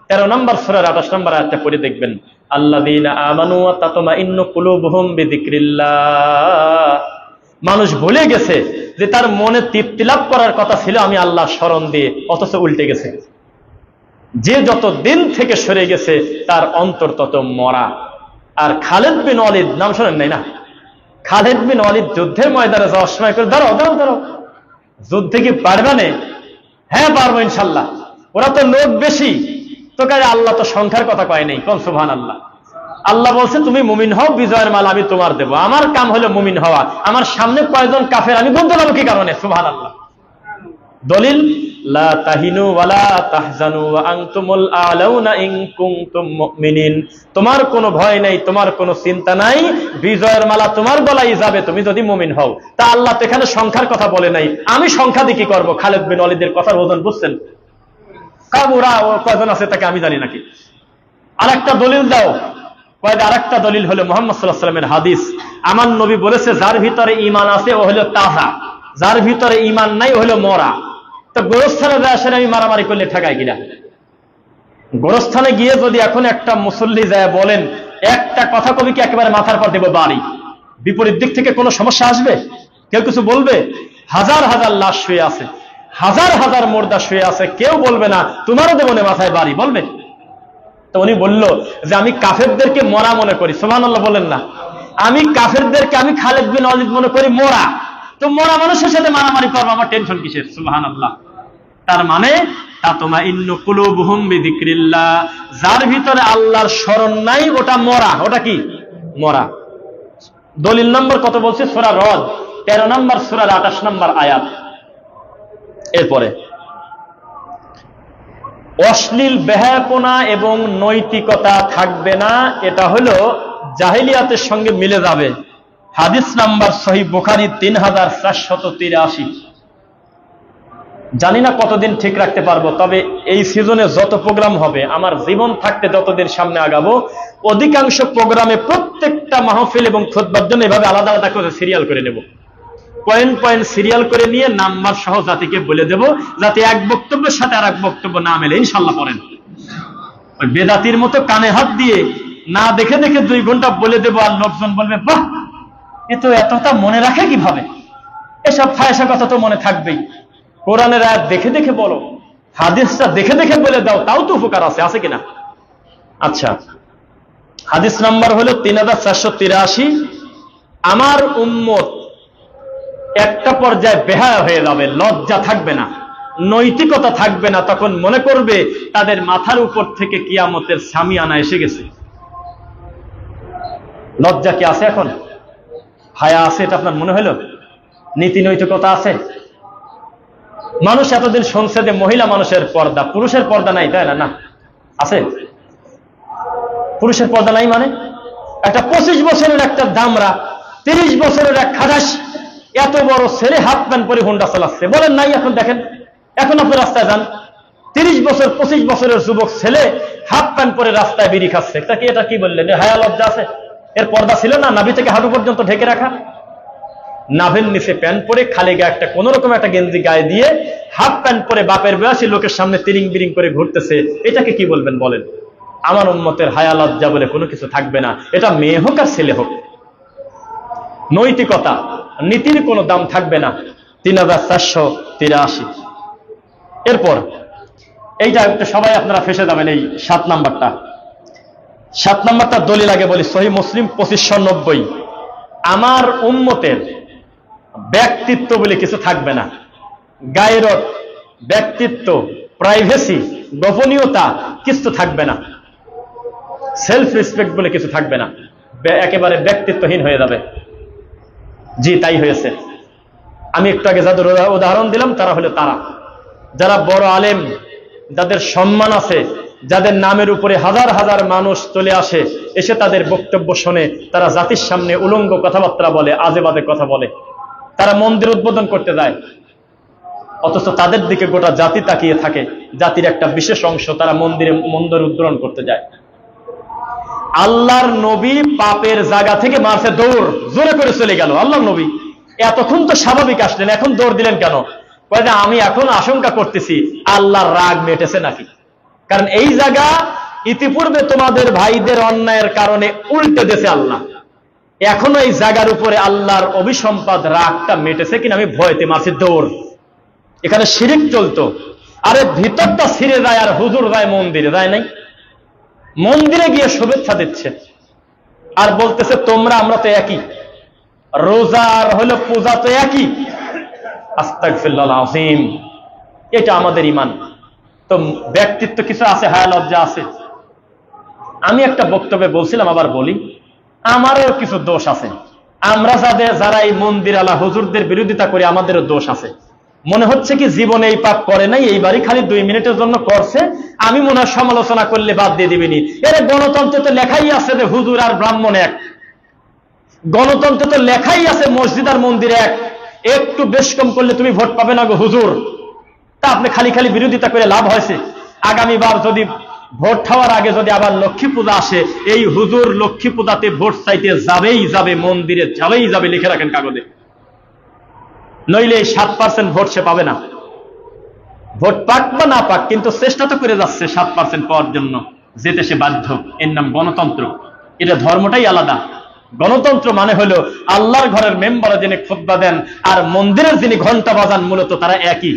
13 নম্বর সূরার 28 নম্বর আয়াতটা পড়ে দেখবেন, আল্লাযীনা আমানু ওয়া তাতমাইন্নু কুলুবুহুম বিযিকরিল্লাহ। মানুষ ভুলে গেছে যে তার মনে তৃপ্তি লাভ করার কথা ছিল আমি আল্লাহর স্মরণ দিয়ে, অথচ উল্টে গেছে। যে যত দিন থেকে সরে গেছে তার অন্তর তত মরা। আর খালেদ বিন ওয়ালিদ নাম শোনেন নাই না? খালেদ বিন ওয়ালিদ যুদ্ধের ময়দানে যাওয়ার সময় করে, দাঁড়াও দাঁড়াও দাঁড়াও, যুদ্ধে কি পারবে না? হ্যাঁ পারবো ইনশাল্লাহ। ওরা তো লোক বেশি, তো কাজে আল্লাহ তো সংখ্যার কথা কয় নাই, কোন সুবহানাল্লাহ। আল্লাহ বলছে তুমি মুমিন হও, বিজয়ের মাল আমি তোমার দেব। আমার কাম হলো মুমিন হওয়া, আমার সামনে কয়জন কাফের আমি বলতে পারবো কি কারণে? সুবহানাল্লাহ। দলিল, লা তাহিনু ওয়ালা তাহজানু ওয়া আনতুমুল আলাউনা ইন কুনতুম মুমিনিন। তোমার কোনো ভয় নাই, তোমার কোনো চিন্তা নাই, বিজয়ের মালা তোমার গলায় যাবে তুমি যদি মুমিন হও। তা আল্লাহ তো এখানে সংখ্যার কথা বলে নাই, আমি সংখ্যা দিয়ে কি করবো? খালেদ বিন ওয়ালিদের কথার ওজন বুঝছেন? কাবুরা কয়জন আছে তাকে আমি জানি নাকি? আরেকটা দলিল দাও। আরেকটা দলিল হলো মুহাম্মদ সাল্লাল্লাহু আলাইহি ওয়াসাল্লামের হাদিস, আমার নবী বলেছে যার ভিতরে ঈমান আছে ও হলো তাজা, যার ভিতরে ঈমান নাই ও হলো মরা। তো গোরস্থানে যায় আসলে আমি মারামারি করলে ঠেকাই কিনা? গোরস্থানে গিয়ে যদি এখন একটা মুসল্লি যায় বলেন একটা কথা কবি কি একেবারে মাথার পর দেব বাড়ি, বিপরীত দিক থেকে কোনো সমস্যা আসবে? কেউ কিছু বলবে? হাজার হাজার লাশ শুয়ে আছে, হাজার হাজার মুর্দা শুয়ে আছে, কেউ বলবে না তোমারও দেবনে মাথায় বাড়ি, বলবে? তো উনি বলল যে আমি কাফেরদেরকে মরা মনে করি। সুবহানাল্লাহ বলেন না? আমি কাফেরদেরকে আমি খালেদ বিন ওয়ালিদ মনে করি মরা। তো মরা মানুষের সাথে মারামারি করবো, আমার টেনশন কিসের? সুবহানাল্লাহ। তার মানে তাতমাইন্নু কুলুবুহুম বিযিকরিল্লাহ, যার ভিতরে আল্লাহর স্মরণ নাই ওটা মরা। ওটা কি? মরা। দলিল নম্বর কত বলছে? সূরা রদ 13 নম্বর সূরার 28 নম্বর আয়াত। এরপরে অশ্লীল বেহায়াপনা এবং নৈতিকতা থাকবে না, এটা হলো জাহিলিয়াতের সঙ্গে মিলে যাবে। হাদিস নাম্বার সহিহ বুখারী 3483। জানি না কতদিন ঠিক রাখতে পারবো, তবে এই সিজনে যত প্রোগ্রাম হবে, আমার জীবন থাকতে যতদিন সামনে আগাবো, অধিকাংশ প্রোগ্রামে প্রত্যেকটা মাহফিল এবং খুতবার জন্য এভাবে আলাদা আলাদা করে সিরিয়াল করে নেব, পয়েন্ট পয়েন্ট সিরিয়াল করে নিয়ে নাম্বার সহ জাতিকে বলে দেব, যাতে এক বক্তব্যের সাথে আর এক বক্তব্য না মেলে। ইনশাল্লাহ পড়েন। বেদাতির মতো কানে হাত দিয়ে না দেখে দেখে 2 ঘন্টা বলে দেবো, আর লোকজন বলবে বাহ এ তো এতটা মনে রাখে কিভাবে, এসব ফায়সা কথা তো মনে থাকবেই। কোরআনের আয়াত দেখে দেখে বলো, হাদিসটা দেখে দেখে বলে দাও, তাও তো উপকার আছে, আছে কিনা? আচ্ছা, হাদিস নাম্বার হলো 3483। আমার উম্মত একটা পর্যায়ে বেহায়া হয়ে যাবে, লজ্জা থাকবে না, নৈতিকতা থাকবে না, তখন মনে করবে তাদের মাথার উপর থেকে কিয়ামতের সামিয়ানা এসে গেছে। লজ্জা কি আছে এখন? হায়া আছে? এটা আপনার মনে হলো? নীতি নৈতিকতা আছে? মানুষ এতদিন শুনছে যে মহিলা মানুষের পর্দা, পুরুষের পর্দা নাই, তাই না? না, আছে। পুরুষের পর্দা নাই মানে? একটা 25 বছরের একটা দামরা, 30 বছরের এক খাদাস, এত বড় ছেলে হাফ প্যান্ট পরে হুন্ডা চালাচ্ছে, বলেন নাই? এখন দেখেন, এখন আপনি রাস্তায় যান, 30 বছর 25 বছরের যুবক ছেলে হাফ প্যান্ট পরে রাস্তায় বিড়ি খাচ্ছে, এটা কি বললেন? হায়া লজ্জা আছে? এর পর্দা ছিল না? নাভি থেকে হাঁটু পর্যন্ত ঢেকে রাখা, নাভের নিচে প্যান্ট পরে খালি গায়ে একটা কোন রকম একটা গেঞ্জি গায়ে দিয়ে হাফ প্যান্ট পরে বাপের বয়সী লোকের সামনে তিরিং বিরিং করে ঘুরতেছে, এটাকে কি বলবেন বলেন? আমার উম্মতের হায়া লজ্জা বলে কোনো কিছু থাকবে না, এটা মেয়ে হোক আর ছেলে হোক। নৈতিকতা, নীতির কোনো দাম থাকবে না। 3483। এরপর এইটা একটু সবাই আপনারা ফেসে যাবেন, এই 7 নাম্বারটা। 7 নাম্বারটা দলিল আগে বলি, সহিহ মুসলিম 2590। আমার উম্মতের ব্যক্তিত্ব বলে কিছু থাকবে না, গায়রত, ব্যক্তিত্ব, প্রাইভেসি, গোপনীয়তা কিছু থাকবে না, সেলফ রেসপেক্ট বলে কিছু থাকবে না, একেবারে ব্যক্তিত্বহীন হয়ে যাবে। জি তাই হয়েছে। আমি একটু আগে যাদের উদাহরণ দিলাম তারা হলো তারা, যারা বড় আলেম, যাদের সম্মান আছে, যাদের নামের উপরে হাজার হাজার মানুষ চলে আসে, এসে তাদের বক্তব্য শোনে, তারা জাতির সামনে উলঙ্গ কথাবার্তা বলে, আজে বাজে কথা বলে, তারা মন্দির উদ্বোধন করতে যায়, অথচ তাদের দিকে গোটা জাতি তাকিয়ে থাকে। জাতির একটা বিশেষ অংশ তারা মন্দির উদ্বোধন করতে যায়। আল্লাহর নবী পাপের জায়গা থেকে মারছে দৌড়, জোরে করে চলে গেল। আল্লাহর নবী এতক্ষণ তো স্বাভাবিক আসলেন, এখন দৌড় দিলেন কেন? কয় যে আমি এখন আশঙ্কা করতেছি আল্লাহর রাগ মেটেছে নাকি, কারণ এই জায়গা ইতিপূর্বে তোমাদের ভাইদের অন্যায়ের কারণে উল্টে দিয়েছে আল্লাহ, এখনো এই জায়গার উপরে আল্লাহর অভিসম্পাদ রাগটা মেটেছে কিনা আমি ভয়তে মারছি দৌড়। এখানে শিরিক চলতো, আরে ভিতরটা ছিঁড়ে যায় আর হুজুর যায় মন্দিরে, যায় নাই? মন্দিরে গিয়ে শুভেচ্ছা দিচ্ছে আর বলতেছে তোমরা আমরা তো একই, রোজা আর হলো পূজা তো একই। আস্তাগফিরুল্লাহ আযীম, এটা আমাদের ঈমান। তো ব্যক্তিত্ব কিছু আছে, হায়া লজ্জা আছে। আমি একটা বক্তব্যে বলছিলাম, আবার বলি, আমারও কিছু দোষ আছে। আমরা যারা এই মন্দির আলা হুজুরদের বিরোধিতা করি, আমাদেরও দোষ আছে। মনে হচ্ছে কি জীবনে এই পাপ করে নাই, এইবারই খালি 2 মিনিটের জন্য করছে, আমি মনে হয় সমালোচনা করলে বাদ দিয়ে দিবিনি। এর গণতন্ত্রে তো লেখাই আছে যে হুজুর আর ব্রাহ্মণ এক, গণতন্ত্রে তো লেখাই আছে মসজিদ আর মন্দির এক, একটু বেশ কম করলে তুমি ভোট পাবে না গো হুজুর। তা আপনি খালি খালি বিরোধিতা করে লাভ হয়েছে? আগামীবার যদি ভোট হওয়ার আগে যদি আবার লক্ষ্মী পূজা আসে, এই হুজুর লক্ষ্মী পূজাতে ভোট চাইতে যাবেই যাবে, মন্দিরে যাবেই যাবে, লিখে রাখেন কাগজে, নইলে এই 7% ভোট সে পাবে না। ভোট পাক বা না পাক, কিন্তু চেষ্টা তো করে যাচ্ছে 7% পাওয়ার জন্য, যেতে সে বাধ্য। এর নাম গণতন্ত্র। এটা ধর্মটাই আলাদা। গণতন্ত্র মানে হলো আল্লাহর ঘরের মেম্বারে যিনি খুতবা দেন আর মন্দিরের যিনি ঘন্টা বাজান, মূলত তারা একই,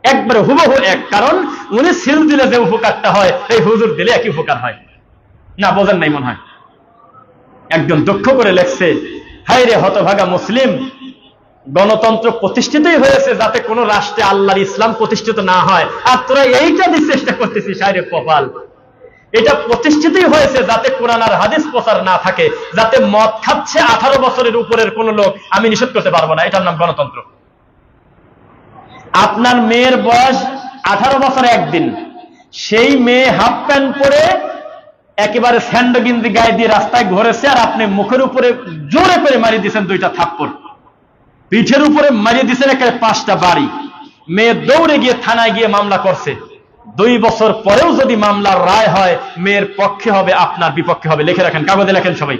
একবারে হুবহু এক। কারণ উনি সিল দিলে যে উপকারটা হয়, এই হুজুর দিলে একই উপকার হয় না। বোঝেন নাই মনে হয়? একজন দক্ষ করে লেখছে, হায় রে হতভাগা মুসলিম, গণতন্ত্র প্রতিষ্ঠিতই হয়েছে যাতে কোন রাষ্ট্রে আল্লাহর ইসলাম প্রতিষ্ঠিত না হয়, আর তোরা এইটা দিয়ে চেষ্টা করতেছিস, হায় রে কপাল। এটা প্রতিষ্ঠিতই হয়েছে যাতে কোরআন আর হাদিস প্রচার না থাকে, যাতে মদ খাচ্ছে 18 বছরের উপরের কোন লোক আমি নিষেধ করতে পারবো না, এটার নাম গণতন্ত্র। আপনার মেয়ের বয়স 18 বছর একদিন, সেই মেয়ে হাফ প্যান্ট পরে একেবারে স্যান্ডো গিন্দি গায়ে দিয়ে রাস্তায় ঘুরেছে, আর আপনি মুখের উপরে জোরে করে মারিয়ে দিচ্ছেন 2টা থাপ্পড়, পিঠের উপরে মারিয়ে দিচ্ছেন একেবারে 5টা বাড়ি। মেয়ে দৌড়ে গিয়ে থানায় গিয়ে মামলা করছে। 2 বছর পরেও যদি মামলার রায় হয়, মেয়ের পক্ষে হবে, আপনার বিপক্ষে হবে, লিখে রাখেন, কাগজে লেখেন সবাই।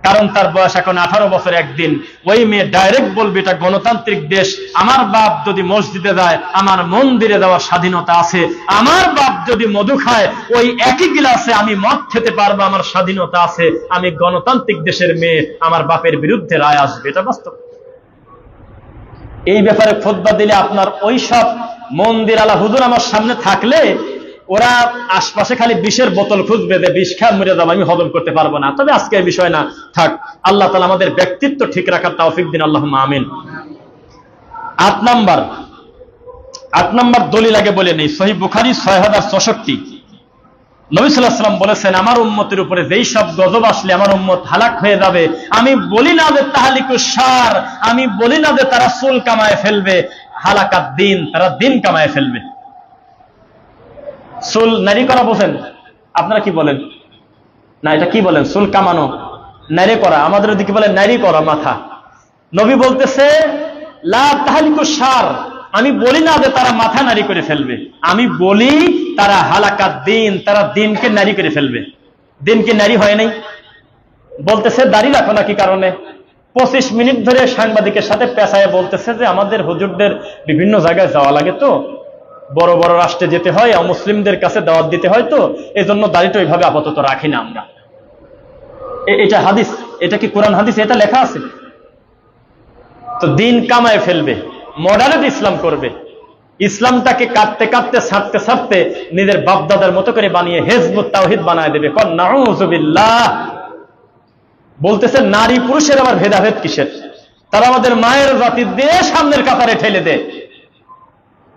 কারণ তার বয়স এখন 18 বছর একদিন। ওই মেয়ে ডাইরেক্ট বলবে এটা গণতান্ত্রিক দেশ, আমার বাপ যদি মসজিদে যায় আমার মন্দিরে যাওয়ার স্বাধীনতা আছে, আমার বাপ যদি মধু খায় ওই একই গিলাসে আমি মদ খেতে পারবো, আমার স্বাধীনতা আছে। আমি গণতান্ত্রিক দেশের মেয়ে, আমার বাপের বিরুদ্ধে রায় আসবে, এটা বাস্তব। এই ব্যাপারে খুতবা দিলে আপনার ওই সব মন্দির আলা হুজুর আমার সামনে থাকলে ওরা আশপাশে খালি বিষের বোতল খুঁজবে, যে বিষ খা মরে যাবো, আমি হজম করতে পারবো না। তবে আজকে এই বিষয় না, থাক। আল্লাহ তাআলা আমাদের ব্যক্তিত্ব ঠিক রাখার তৌফিক দিন, আল্লাহুম্মা আমিন। 8 নাম্বার দলিল আগে বলে নেই। সহিহ বুখারী 6064, নবী সাল্লাল্লাহু আলাইহি ওয়াসাল্লাম বলেছেন, আমার উম্মতের উপরে যেই সব গজব আসলে আমার উম্মত হালাক হয়ে যাবে, আমি বলি না যে তাহলিকুশ শার, আমি বলি না যে তারা চুল কামায় ফেলবে, হালাকাত দিন, তারা দিন কামায় ফেলবে। চুল নারী করা বোঝেন? আপনারা কি বলেন? না, এটা কি বলেন? চুল কামানো, নারী করা। আমাদের ওদিকে বলে নারী করা মাথা। নবী বলতেছে লা তাহলিকুশ শার, আমি বলি না যে তারা মাথা নারী করে ফেলবে, আমি বলি তারা হালাকাত দিন, তারা দিনকে নারী করে ফেলবে। দিনকে নারী হয় নাই? বলতেছে দাঁড়িয়ে রাখো না কি কারণে? 25 মিনিট ধরে সাংবাদিকের সাথে পেঁচায় বলতেছে যে আমাদের হুজুরদের বিভিন্ন জায়গায় যাওয়া লাগে, তো বড় বড় রাষ্ট্রে যেতে হয়, মুসলিমদের কাছে দাওয়াত দিতে হয়, তো এই জন্য দাড়িটা ওইভাবে আপাতত রাখি না আমরা। এটা হাদিস? এটা কি কোরআন হাদিস? এটা লেখা আছে। তো দিন কামায় ফেলবে, মডারেট ইসলাম করবে, ইসলামটাকে কাটতে কাটতে ছাড়তে ছাড়তে নিজের বাপদাদার মতো করে বানিয়ে হিজবুত তাওহীদ বানায় দেবে। কোন নাউযুবিল্লাহ। বলতেছে নারী পুরুষের আবার ভেদাভেদ কিসের? তারা আমাদের মায়ের জাতি দিয়ে সামনের কাতারে ঠেলে দেয়।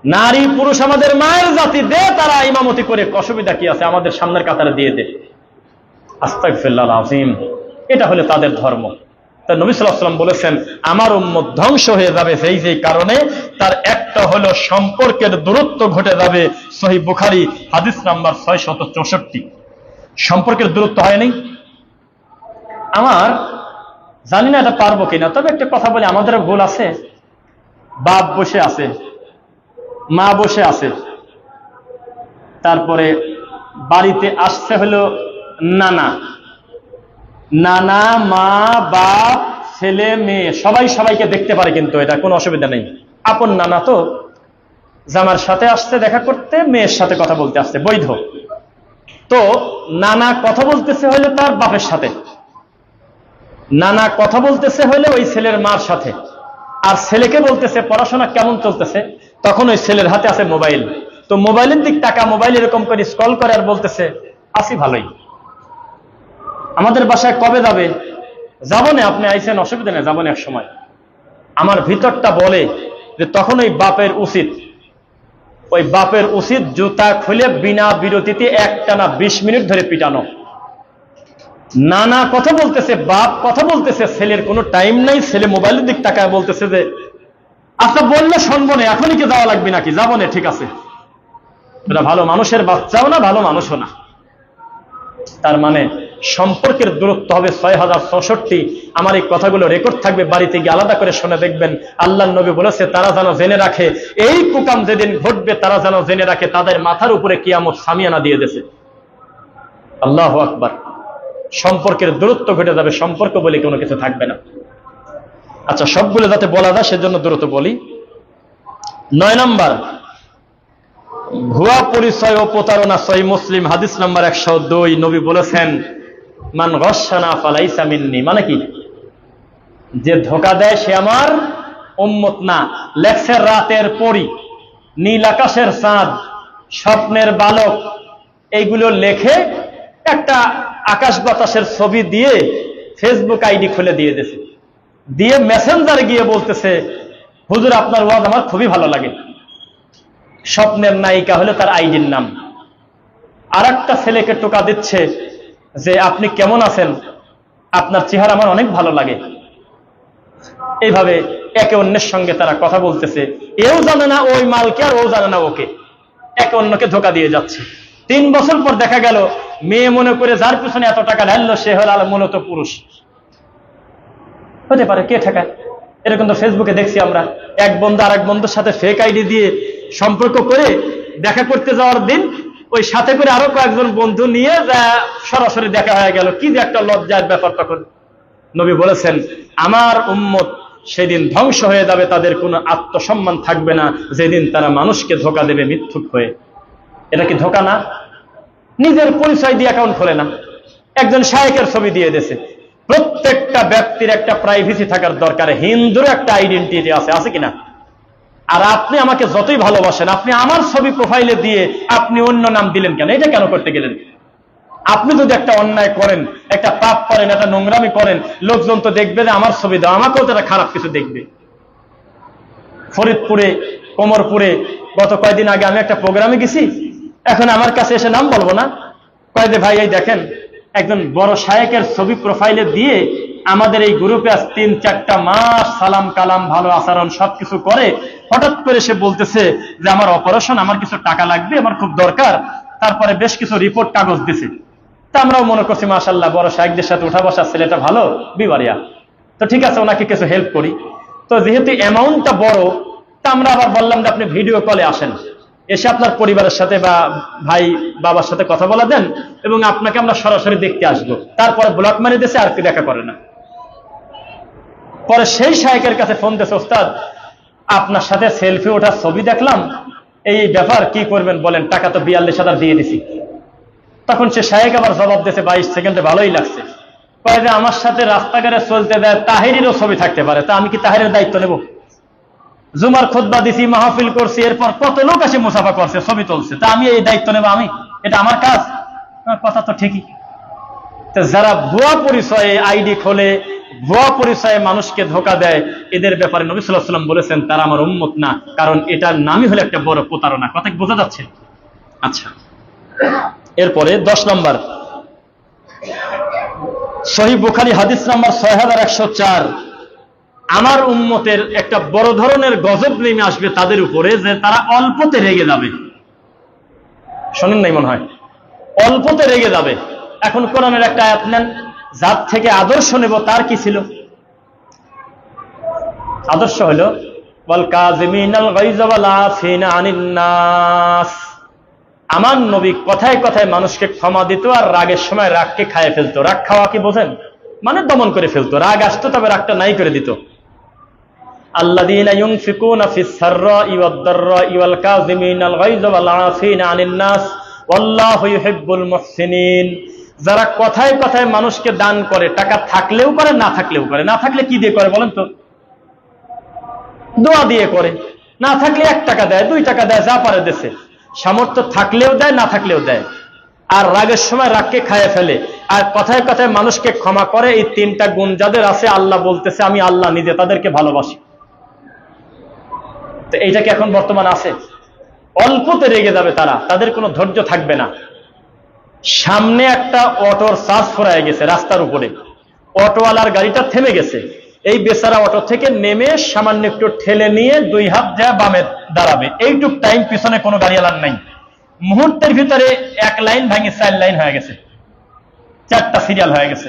নারী পুরুষ আমাদের মায়ের জাতি দে, তারা ইমামতি করে, অসুবিধা কি আছে? আমাদের সামনের কাতারে দিয়ে দে। আস্তাগফিরুল্লাহ আযীম। এটা হলো তাদের ধর্ম। তা নবী সাল্লাল্লাহু আলাইহি ওয়াসাল্লাম বলেছেন আমার উম্মত ধ্বংস হয়ে যাবে যেই কারণে, তার একটা হলো সম্পর্কের দূরত্ব ঘটে যাবে। সহিহ বুখারী হাদিস নাম্বার 664। সম্পর্কের দূরত্ব হয়নি। আমার জানি না এটা পারবো কিনা, তবে একটা কথা বলি, আমাদের ভুল আছে। বাপ বসে আছে, মা বসে আছে, তারপরে বাড়িতে আসছে হলো নানা, নানা, মা, বাপ, ছেলে, মেয়ে সবাই সবাইকে দেখতে পারে, কিন্তু এটা কোনো অসুবিধা নেই। আপন নানা তো জামার সাথে আসছে দেখা করতে, মেয়ের সাথে কথা বলতে আসছে, বৈধ। তো নানা কথা বলতেছে হলে তার বাপের সাথে, নানা কথা বলতেছে হলে ওই ছেলের মার সাথে, আর ছেলেকে বলতেছে পড়াশোনা কেমন চলতেছে, তখন ওই ছেলের হাতে আছে মোবাইল। তো মোবাইলের দিক টাকা, মোবাইল এরকম করে স্ক্রল করে আর বলতেছে আসি ভালোই, আমাদের বাসায় কবে যাবে? যাবো না, আপনি আইছেন, অসুবিধা নেই, যাবো না এক সময়। আমার ভিতরটা বলে যে তখন ওই বাপের উচিত জুতা খুলে বিনা বিরতিতে একটানা 20 মিনিট ধরে পিটানো। নানা কথা বলতেছে, বাপ কথা বলতেছে, ছেলের কোনো টাইম নাই, ছেলে মোবাইলের দিক টাকায় বলতেছে যে আচ্ছা বললে শুনবো না, এখনই কি যাওয়া লাগবে নাকি? যাবো না, ঠিক আছে। এটা ভালো মানুষের বাচ্চাও না, ভালো মানুষও না। তার মানে সম্পর্কের দূরত্ব হবে 6064। আমার এই কথাগুলো রেকর্ড থাকবে, বাড়িতে গিয়ে আলাদা করে শুনে দেখবেন। আল্লাহর নবী বলেছে তারা যেন জেনে রাখে, এই কুকাম যেদিন ঘটবে তারা যেন জেনে রাখে তাদের মাথার উপরে কিয়ামত সামিয়ানা দিয়ে দিয়েছে। আল্লাহু আকবার। সম্পর্কের দূরত্ব ঘটে যাবে, সম্পর্ক বলে কোনো কিছু থাকবে না। আচ্ছা, সবগুলো যাতে বলা যায় সেজন্য দ্রুত বলি। 9 নম্বর, ভুয়া পরিচয় ও প্রতারণা। সহিহ মুসলিম হাদিস নাম্বার 102। নবী বলেছেন মান গশানা ফালাইসা মিন্নি, মানে কি? যে ধোঁকা দেয় সে আমার উম্মত না। লেখছে রাতের পরী, নীল আকাশের চাঁদ, স্বপ্নের বালক, এইগুলো লেখে একটা আকাশ বাতাসের ছবি দিয়ে ফেসবুক আইডি খুলে দিয়ে দিয়েছে, দিয়ে মেসেঞ্জারে গিয়ে বলতেছে হুজুর আপনার ওয়াজ আমার খুবই ভালো লাগে। স্বপ্নের নায়িকা হলে তার আইডির নাম। আর একটা ছেলেকে টোকা দিচ্ছে যে আপনি কেমন আছেন, আপনার চেহারা আমার অনেক ভালো লাগে। এইভাবে একে অন্যের সঙ্গে তারা কথা বলতেছে, এও জানে না ওই মালকে আর ও জানে না ওকে, একে অন্যকে ধোকা দিয়ে যাচ্ছে। 3 বছর পর দেখা গেল মেয়ে মনে করে যার পিছনে এত টাকা ঢাললো সে হল মূলত পুরুষ। হতে পারে, কে ঠেকায়? এরকম তো ফেসবুকে দেখছি আমরা, এক বন্ধু আর এক বন্ধুর সাথে ফেক আইডি দিয়ে সম্পর্ক করে দেখা করতে যাওয়ার দিন ওই সাথে করে আরো কয়েকজন বন্ধু নিয়ে সরাসরি দেখা হয়ে গেল। কি যে একটা লজ্জার ব্যাপার। তখন নবী বলেছেন আমার উম্মত সেদিন ধ্বংস হয়ে যাবে, তাদের কোনো আত্মসম্মান থাকবে না, যেদিন তারা মানুষকে ধোকা দেবে মিথ্যুক হয়ে। এটা কি ধোকা না? নিজের পরিচয় দিয়ে অ্যাকাউন্ট খোলে না, একজন শায়েকের ছবি দিয়ে দিয়েছে। প্রত্যেকটা ব্যক্তির একটা প্রাইভেসি থাকার দরকার, হিন্দুর একটা আইডেন্টিটি আছে কিনা? আর আপনি আমাকে যতই ভালোবাসেন, আপনি আমার ছবি প্রোফাইলে দিয়ে আপনি অন্য নাম দিলেন কেন? এটা কেন করতে গেলেন? আপনি যদি একটা অন্যায় করেন, একটা পাপ করেন, একটা নোংরামি করেন, লোকজন তো দেখবে যে আমার ছবি দাও, আমাকেও তো একটা খারাপ কিছু দেখবে। ফরিদপুরে, কোমরপুরে গত কয়েকদিন আগে আমি একটা প্রোগ্রামে গেছি, এখন আমার কাছে এসে নাম বলবো না, কয় যে ভাই এই দেখেন একজন বড় শায়েকের ছবি প্রোফাইলে দিয়ে আমাদের এই গ্রুপে আজ 3-4টা মাস সালাম কালাম ভালো আচরণ সবকিছু করে, হঠাৎ করে সে বলতেছে যে আমার অপারেশন, আমার কিছু টাকা লাগবে, আমার খুব দরকার। তারপরে বেশ কিছু রিপোর্ট কাগজ দিছে। তা আমরাও মনে করছি মাশাআল্লাহ বড় শায়েকদের সাথে উঠা বসা, ছেলেটা ভালো, বিবারিয়া, তো ঠিক আছে ওনাকে কিছু হেল্প করি। তো যেহেতু অ্যামাউন্টটা বড়, তা আমরা আবার বললাম যে আপনি ভিডিও কলে আসেন, এসে আপনার পরিবারের সাথে বা ভাই বাবার সাথে কথা বলা দেন এবং আপনাকে আমরা সরাসরি দেখতে আসবো। তারপরে ব্লক মারি দিয়েছে, আর কি দেখা করে না। পরে সেই শায়েকের কাছে ফোন দিয়েছে, ওস্তাদ আপনার সাথে সেলফি ওঠার ছবি দেখলাম, এই ব্যাপার কি করবেন বলেন, টাকা তো 42,000 দিয়ে দিছি। তখন সে শায়েক আবার জবাব দিয়েছে 22 সেকেন্ডে, ভালোই লাগছে। কয়ে যে আমার সাথে রাস্তাঘাটে চলতে দেয় তাহেরিরও ছবি থাকতে পারে, তা আমি কি তাহেরের দায়িত্ব নেব? জুমার খুতবা দিছি, মাহফিল করছি, এরপর কত লোক এসে মুসাফা করছে, ছবি তুলছে, তা আমি এই দায়িত্ব নেব? এটা আমার কাজ? কথা তো ঠিকই। তো যারা ভুয়া পরিচয়ে আইডি খোলে, ভুয়া পরিচয়ে মানুষকে ধোকা দেয়, এদের ব্যাপারে নবী সাল্লাল্লাহু আলাইহি ওয়াসাল্লাম বলেছেন তারা আমার উম্মত না, কারণ এটার নামই হলো একটা বড় প্রতারণা। কথা কি বোঝা যাচ্ছে? আচ্ছা, এরপরে 10 নম্বর, সহিহ বুখারী হাদিস নাম্বার 6104, আমার উম্মতের একটা বড় ধরনের গজব নেমে আসবে তাদের উপরে, যে তারা অল্পতে রেগে যাবে। শোনেন নাই মনে হয়, অল্পতে রেগে যাবে। এখন কোরআনের একটা আয়াত নেন, যার থেকে আদর্শ নেব তার কি ছিল? আদর্শ হলো ওয়াল কাযিমিনাল গায়যা ওয়াল আফিনা আনিন নাস। আমার নবী কথায় কথায় মানুষকে ক্ষমা দিত, আর রাগের সময় রাগকে খায় ফেলতো। রাগ খাওয়া কি বোঝেন? মানে দমন করে ফেলতো। রাগ আসতো তবে রাগটা নাই করে দিত। আল্লাযীনা ইউনফিকুনা ফিস সাররাই ওয়াদ দাররাই ওয়াল কাযিমিনাল গায়যা ওয়াল আফিনা আনিন নাস ওয়াল্লাহু ইউহিব্বুল মুহসিনিন। যারা কথায় কথায় মানুষকে দান করে, টাকা থাকলেও করে না থাকলেও করে। না থাকলে কি দিয়ে করে বলেন তো? দোয়া দিয়ে করে। না থাকলে 1 টাকা দেয়, 2 টাকা দেয়, যা পারে দেশে। সামর্থ্য থাকলেও দেয়, না থাকলেও দেয়। আর রাগের সময় রাগকে খায় ফেলে, আর কথায় কথায় মানুষকে ক্ষমা করে। এই 3টা গুণ যাদের আছে, আল্লাহ বলতেছে আমি আল্লাহ নিজে তাদেরকে ভালোবাসি। তো এইটা কি এখন বর্তমান আছে? অল্পতে রেগে যাবে তারা, তাদের কোনো ধৈর্য থাকবে না। সামনে একটা অটোর চার্জ ফুরায় গেছে রাস্তার উপরে, অটোওয়ালার গাড়িটা থেমে গেছে। এই বেচারা অটো থেকে নেমে সামান্য একটু ঠেলে নিয়ে 2 হাত যা বামে দাঁড়াবে, এইটুক টাইম পিছনে কোনো গাড়িওয়ালার নাই। মুহূর্তের ভিতরে 1 লাইন ভাঙে 4 লাইন হয়ে গেছে, 4টা সিরিয়াল হয়ে গেছে,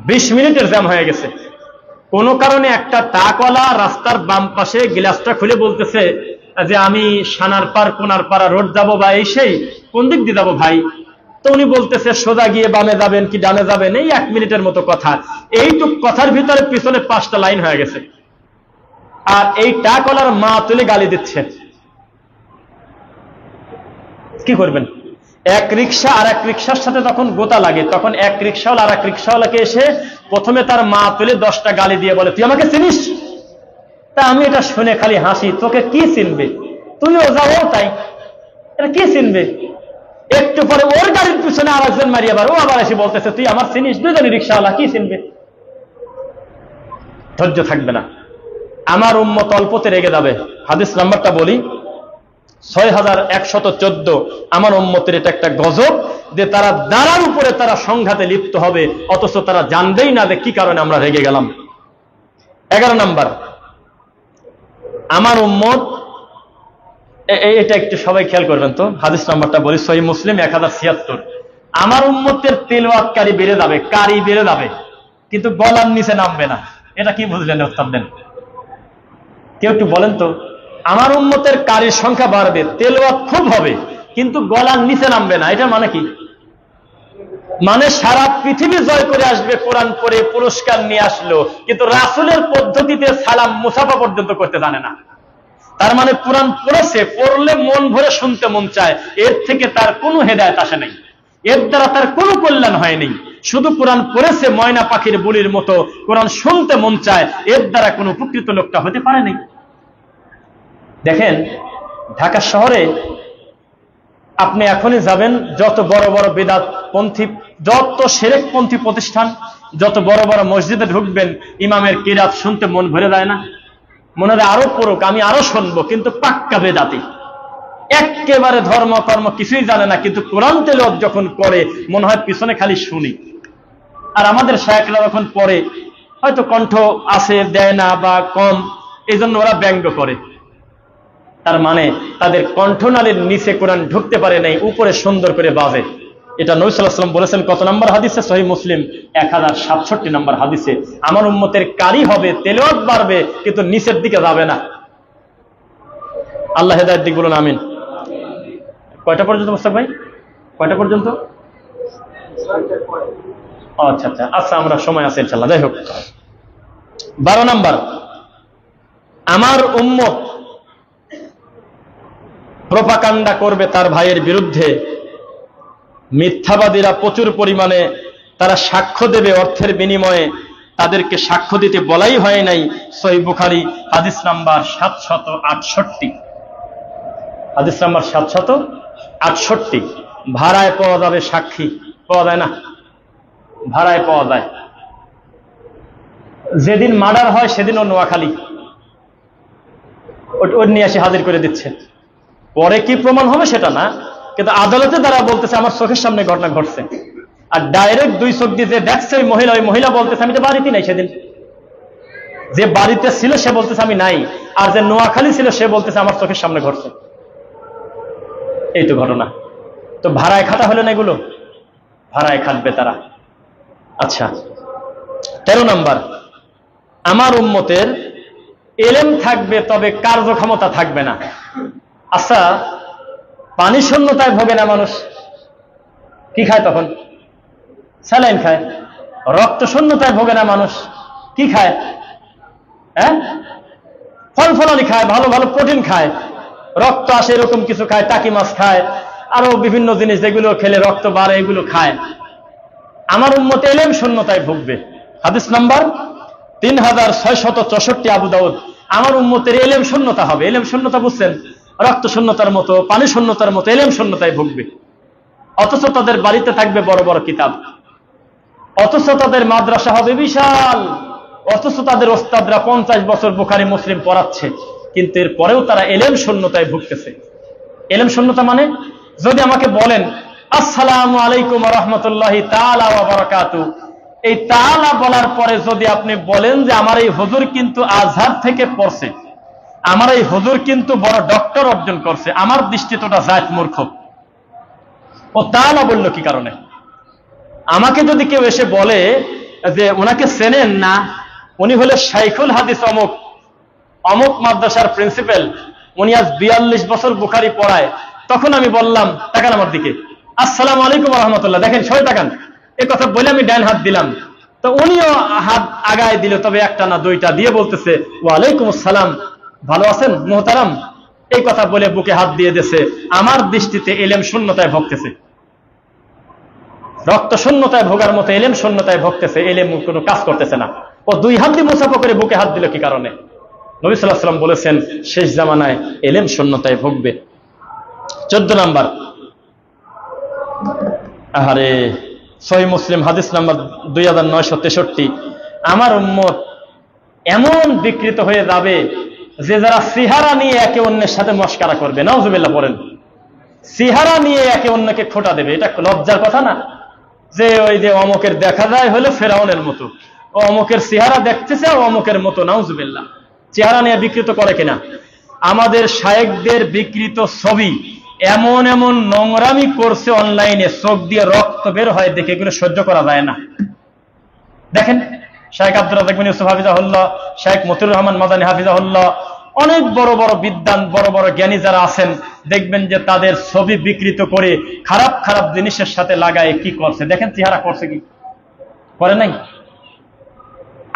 20 মিনিটের জ্যাম হয়ে গেছে। কোনো কারণে একটা ট্রাকওয়ালা রাস্তার বাম পাশে গ্লাসটা খুলে বলতেছে যে আমি সানার পার কোনার পাড়া রোড যাবো, বা এই সেই, কোন দিক দিয়ে যাবো ভাই? তো উনি বলতেছে সোজা গিয়ে বামে যাবেন কি ডানে যাবেন, এই 1 মিনিটের মতো কথা। এইটুক কথার ভিতরে পিছনে 5টা লাইন হয়ে গেছে। আর এই ট্রাকওয়ালার মা তুলে গালি দিচ্ছে। কি করবেন? এক রিক্সা আর এক রিক্সার সাথে তখন গোতা লাগে, তখন এক রিক্সাওয়ালা আর এক রিক্সাওয়ালাকে এসে প্রথমে তার মা তুলে 10টা গালি দিয়ে বলে, তুই আমাকে চিনিস? তা আমি এটা শুনে খালি হাসি, তোকে কি চিনবে? তুইও যাও তাই, এটা কি চিনবে? একটু পরে ওর গাড়ির পিছনে আর একজন মারি, আবার ও আবার এসে বলতেছে তুই আমার চিনিস? 2জনই রিক্সাওয়ালা, কি চিনবে? ধৈর্য থাকবে না। আমার উম্মত অল্পতে রেগে যাবে। হাদিস নাম্বারটা বলি, 6114। আমার উম্মতের এটা একটা গজব, যে তারা দ্বারার উপরে তারা সংঘাতে লিপ্ত হবে, অথচ তারা জানবেই না যে কি কারণে আমরা রেগে গেলাম। 11 নাম্বার, আমার উম্মত, এটা একটু সবাই খেয়াল করবেন তো, হাদিস নাম্বারটা বলি, সহিহ মুসলিম 1076। আমার উম্মতের তেলাওয়াতকারী বেড়ে যাবে, কারি বেড়ে যাবে, কিন্তু গলার নিচে নামবে না। এটা কি বুঝলেন? উত্তর দেন কেউ, একটু বলেন তো। আমার উম্মতের কারির সংখ্যা বাড়বে, তেলাওয়াত খুব হবে, কিন্তু গলার নিচে নামবে না। এটা মানে কি? মানে সারা পৃথিবী জয় করে আসবে, কোরআন পড়ে পুরস্কার নিয়ে আসলো, কিন্তু রাসূলের পদ্ধতিতে সালাম মুসাফা পর্যন্ত করতে জানে না। তার মানে কোরআন পড়েছে, পড়লে মন ভরে শুনতে মন চায়, এর থেকে তার কোনো হেদায়েত আসে নাই, এর দ্বারা তার কোনো কল্যাণ হয়নি। শুধু কোরআন পড়েছে ময়না পাখির বুলির মতো, কোরআন শুনতে মন চায়, এর দ্বারা কোনো উপকৃত লোকটা হতে পারে নাই। দেখেন ঢাকা শহরে আপনি এখনই যাবেন, যত বড় বড় বিদআত পন্থী, যত শিরক পন্থী প্রতিষ্ঠান, যত বড় বড় মসজিদে ঢুকবেন, ইমামের কিরাত শুনতে মন ভরে যায় না? মনে হয় আরো পড়ুক, আমি আরো শুনবো, কিন্তু পাক্কা বেদাতি, একেবারে ধর্ম কর্ম কিছুই জানে না, কিন্তু কোরআন তেলাওয়াত যখন করে মনে হয় পিছনে খালি শুনি। আর আমাদের শায়েখরা যখন পড়ে, হয়তো কণ্ঠ আছে দেয় না বা কম, এই জন্য ওরা ব্যঙ্গ করে। তার মানে তাদের কণ্ঠনালীর নিচে কোরআন ঢুকতে পারে নাই, উপরে সুন্দর করে বাজে। এটা নবী সাল্লাল্লাহু আলাইহি ওয়াসাল্লাম বলেছেন কত নম্বর হাদিসে? সহিহ মুসলিম 1067 নম্বর হাদিসে। আমার উম্মতের কারি হবে, তেলাওয়াত বাড়বে, কিন্তু নিচের দিকে যাবে না। আল্লাহ হেদায়েত দিক, বলুন আমিন। কয়টা পর্যন্ত মুস্তাক ভাই? কয়টা পর্যন্ত? আচ্ছা আচ্ছা আচ্ছা, আমরা সময় আছে ইনশাআল্লাহ। যাই হোক, 12 নাম্বার, আমার উম্মত প্রোপাগান্ডা করবে তার ভাইয়ের বিরুদ্ধে। মিথ্যাবাদীরা প্রচুর পরিমাণে তারা সাক্ষ্য দেবে অর্থের বিনিময়ে, তাদেরকে সাক্ষ্য দিতে বলাই হয় নাই। সহিহ বুখারী হাদিস নাম্বার 768। হাদিস নাম্বার 768। ভাড়ায় পাওয়া যাবে সাক্ষী, পাওয়া যায় না? ভাড়ায় পাওয়া যায়। যেদিন মার্ডার হয় সেদিন ও নোয়াখালী, ওর নিয়ে এসে হাজির করে দিচ্ছে। পরে কি প্রমাণ হবে সেটা না, কিন্তু আদালতে তারা বলতেছে আমার চোখের সামনে ঘটনা ঘটছে। আর ডাইরেক্ট 2 চোখ দিয়ে যে দেখছে ওই মহিলা বলতেছে আমি তো বাড়িতে নাই সেদিন। যে বাড়িতে ছিল সে বলতেছে আমি নাই, আর যে নোয়াখালী ছিল সে বলতেছে আমার চোখের সামনে ঘটছে। এই তো ঘটনা। তো ভাড়ায় খাটা হলো না এগুলো, ভাড়ায় খাটবে তারা। আচ্ছা, 13 নাম্বার, আমার উম্মতের এলেম থাকবে তবে কার্যক্ষমতা থাকবে না। আচ্ছা, পানি শূন্যতায় ভোগে না মানুষ, কি খায় তখন? স্যালাইন খায়। রক্ত শূন্যতায় ভোগে না মানুষ, কি খায়? হ্যাঁ, ফল ফলানি খায়, ভালো ভালো প্রোটিন খায়, রক্ত আসে এরকম কিছু খায়, টাকি মাছ খায়, আরো বিভিন্ন জিনিস যেগুলো খেলে রক্ত বাড়ে এগুলো খায়। আমার উম্মত এলেম শূন্যতায় ভুগবে। হাদিস নাম্বার 3664 আবু দাউদ। আমার উম্মতের এলেম শূন্যতা হবে। এলেম শূন্যতা বুঝছেন? রক্ত শূন্যতার মতো, পানি শূন্যতার মতো এলেম শূন্যতায় ভুগবে। অথচ তাদের বাড়িতে থাকবে বড় বড় কিতাব, অথচ তাদের মাদ্রাসা হবে বিশাল, অথচ তাদের ওস্তাদরা 50 বছর বুখারী মুসলিম পড়াচ্ছে, কিন্তু এর পরেও তারা এলেম শূন্যতায় ভুগতেছে। এলেম শূন্যতা মানে, যদি আমাকে বলেন আসসালামু আলাইকুম ওয়া রাহমাতুল্লাহি তাআলা ওয়া বারাকাতুহু, এই তাআলা বলার পরে যদি আপনি বলেন যে আমার এই হুজুর কিন্তু আজহার থেকে পড়ছে, আমার এই হুজুর কিন্তু বড় ডক্টর অর্জন করছে, আমার দৃষ্টিতে ওটা জায়েজ মূর্খ। ও তাআলা বলল কি কারণে? আমাকে যদি কেউ এসে বলে যে ওনাকে চেনেন না, উনি হলে শাইখুল হাদিস অমুক অমুক মাদ্রাসার প্রিন্সিপাল, উনি আজ 42 বছর বুখারী পড়ায়, তখন আমি বললাম, তাকান আমার দিকে, আসসালামু আলাইকুম ওয়া রাহমাতুল্লাহ, দেখেন সবাই তাকান, এই কথা বলে আমি ডান হাত দিলাম, তো উনিও হাত আগায় দিল, তবে একটা না দুইটা দিয়ে বলতেছে ওয়া আলাইকুম আসসালাম, ভালো আছেন মুহতারাম, এই কথা বলে বুকে হাত দিয়ে দিয়েছে। আমার দৃষ্টিতে এলেম শূন্যতায় ভুগতেছে, রক্ত শূন্যতায় ভোগার মতো এলেম শূন্যতায় ভুগতেছে, এলেম কোনো কাজ করতেছে না। ও 2 হাত দিয়ে মুসাফা করে বুকে হাত দিল কি কারণে? নবী সাল্লাল্লাহু আলাইহি ওয়াসাল্লাম বলেছেন শেষ জামানায় এলেম শূন্যতায় ভুগবে। 14 নাম্বার, আরে সহিহ মুসলিম হাদিস নাম্বার 2963, আমার উম্মত এমন বিকৃত হয়ে যাবে যে যারা সিহারা নিয়ে একে অন্যের সাথে মশকারা করবে, নাউজুবিল্লাহ পড়েন, সিহারা নিয়ে একে অন্যকে খোঁটা দেবে। এটা লজ্জার কথা না? যে ওই যে অমুকের দেখা যায় হলো ফেরাউনের মতো, ও অমুকের চেহারা দেখতেছে ও অমুকের মতো, নাউজুবিল্লাহ। চেহারা নিয়ে বিকৃত করে কিনা? আমাদের শায়েখদের বিকৃত ছবি এমন এমন নোংরামি করছে অনলাইনে, চোখ দিয়ে রক্ত বের হয়, দেখে এগুলো সহ্য করা যায় না। দেখেন শায়েখ আব্দুর রাজ্জাক বিন ইউসুফ হাফিজাহুল্লাহ, শায়েখ মতিউর রহমান মাদানী হাফিজাহুল্লাহ, অনেক বড় বড় বিদ্বান, বড় বড় জ্ঞানী যারা আছেন, দেখবেন যে তাদের ছবি বিকৃত করে খারাপ খারাপ জিনিসের সাথে লাগায় কি করছে, দেখেন চেহারা করছে কি করে নাই।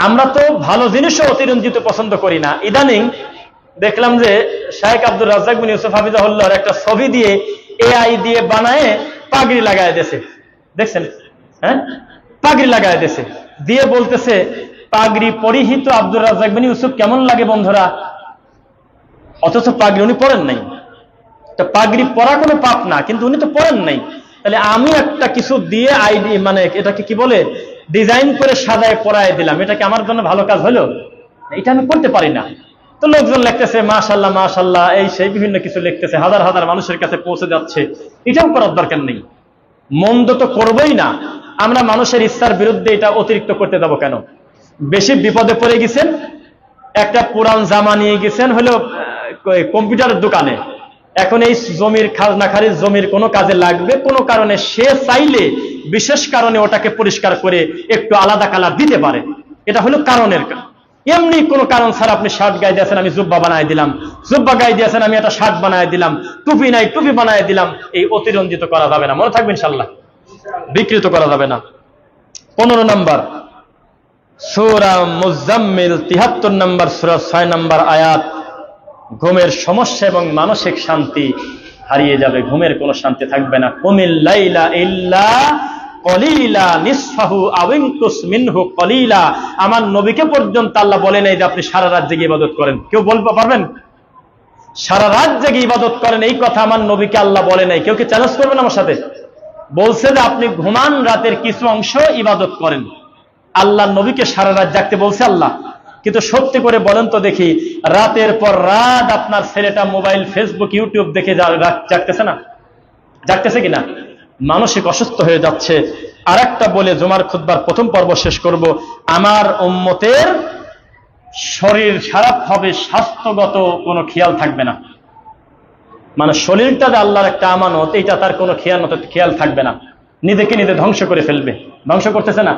আমরা তো ভালো জিনিসও অতিরঞ্জিত পছন্দ করি না। ইদানিং দেখলাম যে শায়েখ আব্দুর রাজ্জাক বিন ইউসুফ হাফিজাহুল্লাহর একটা ছবি দিয়ে এআই দিয়ে বানায় পাগড়ি লাগায় দিয়েছে, দেখছেন? হ্যাঁ, পাগড়ি লাগায় দিয়েছে, দিয়ে বলতেছে পাগড়ি পরিহিত আব্দুর রাজ্জাক বিন ইউসুফ কেমন লাগে বন্ধুরা। অথচ পাগড়ি উনি পরেন নাই। তো পাগড়ি পরা কোনো পাপ না, কিন্তু উনি তো পরেন নাই। তাহলে আমি একটা কিছু দিয়ে আইডি, মানে এটাকে কি বলে, ডিজাইন করে সাজায় পরায় দিলাম, এটা কি আমার জন্য ভালো কাজ হলো? এটা আমি করতে পারি না। তো লোকজন লিখতেছে মাশাআল্লাহ মাশাআল্লাহ, এই সেই বিভিন্ন কিছু লিখতেছে, হাজার হাজার মানুষের কাছে পৌঁছে যাচ্ছে, এটাও করার দরকার নেই। মন্দ তো করবোই না, আমরা মানুষের ইচ্ছার বিরুদ্ধে এটা অতিরিক্ত করতে যাবো কেন? বেশি বিপদে পড়ে গেছেন, একটা পুরান জামা নিয়ে গেছেন হলো কম্পিউটারের দোকানে, এখন এই জমির খাজনা খারিজ জমির কোনো কাজে লাগবে, কোনো কারণে সে চাইলে বিশেষ কারণে ওটাকে পরিষ্কার করে একটু আলাদা কালার দিতে পারে, এটা হলো কারণের। এমনি কোনো কারণ ছাড়া আপনি শার্ট গায়ে দিয়েছেন, আমি জুব্বা বানায় দিলাম, জুব্বা গায়ে দিয়েছেন, আমি একটা শার্ট বানায় দিলাম, টুপি নাই টুপি বানায় দিলাম, এই অতিরঞ্জিত করা যাবে না, মনে থাকবে ইনশাআল্লাহ, বিকৃত করা যাবে না। 15 নাম্বার সূরা মুজাম্মিল 73 নাম্বার সূরা 6 নাম্বার আয়াত, ঘুমের সমস্যা এবং মানসিক শান্তি হারিয়ে যাবে, ঘুমের কোনো শান্তি থাকবে না। কুমিল লাইলা ইল্লা কলিলা নিসফাহু আও ইনকুস মিনহু কলিলা, আমার নবীকে পর্যন্ত আল্লাহ বলে নাই যে আপনি সারা রাত জেগে ইবাদত করেন। কেউ বলতে পারবেন সারা রাত জেগে ইবাদত করেন? এই কথা আমার নবীকে আল্লাহ বলে নাই। কেউ কি চ্যালেঞ্জ করবেন আমার সাথে? বলছে যে আপনি ঘুমান, রাতের কিছু অংশ ইবাদত করেন। আল্লাহ নবীকে সারা রাত জাগতে বলছে আল্লাহ। কিন্তু সত্যি করে বলেন তো দেখি, রাতের পর রাত আপনার ছেলেটা মোবাইল, ফেসবুক, ইউটিউব দেখে জাগতেছে না? জাগতেছে কিনা? মানসিক অসুস্থ হয়ে যাচ্ছে, আরেকটা বলে জুমার খুতবার প্রথম পর্ব শেষ করব। আমার উম্মতের শরীর খারাপ হবে, স্বাস্থ্যগত কোনো খেয়াল থাকবে না। মানে শরীরটা যে আল্লাহর একটা আমানত, এটা তার কোনো খেয়াল থাকবে না, নিজেকে নিজে ধ্বংস করে ফেলবে। ধ্বংস করতেছে না?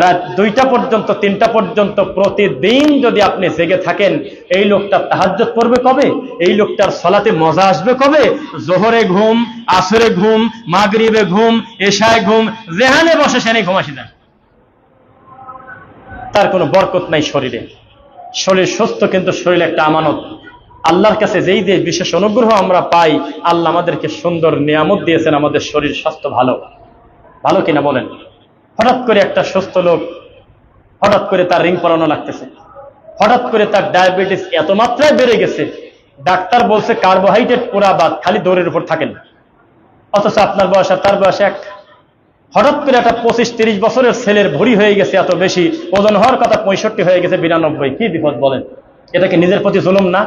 রাত 2টা পর্যন্ত 3টা পর্যন্ত প্রতিদিন যদি আপনি জেগে থাকেন, এই লোকটার তাহাজ্জুদ পড়বে কবে? এই লোকটার সালাতে মজা আসবে কবে? জোহরে ঘুম, আসরে ঘুম, মাগরিবে ঘুম, এশায় ঘুম, যেখানে বসে সেখানে ঘুমাসি না। তার কোনো বরকত নাই শরীরে। শরীর সুস্থ, কিন্তু শরীর একটা আমানত। আল্লাহর কাছে যেই যে বিশেষ অনুগ্রহ আমরা পাই, আল্লাহ আমাদেরকে সুন্দর নিয়ামত দিয়েছেন, আমাদের শরীর স্বাস্থ্য ভালো। ভালো কিনা বলেন? হঠাৎ করে একটা সুস্থ লোক, হঠাৎ করে তার রিং পরানো লাগতেছে, হঠাৎ করে তার ডায়াবেটিস এত মাত্রায় বেড়ে গেছে, ডাক্তার বলছে কার্বোহাইড্রেট পুরা বাদ, খালি দৌড়ের উপর থাকেন। অথচ আপনার বয়স আর তার বয়স এক। হঠাৎ করে একটা 25-30 বছরের ছেলের ভরি হয়ে গেছে এত বেশি, ওজন হওয়ার কথা 65 হয়ে গেছে 92। কি বিপদ বলেন? এটা কি নিজের প্রতি জুলুম না?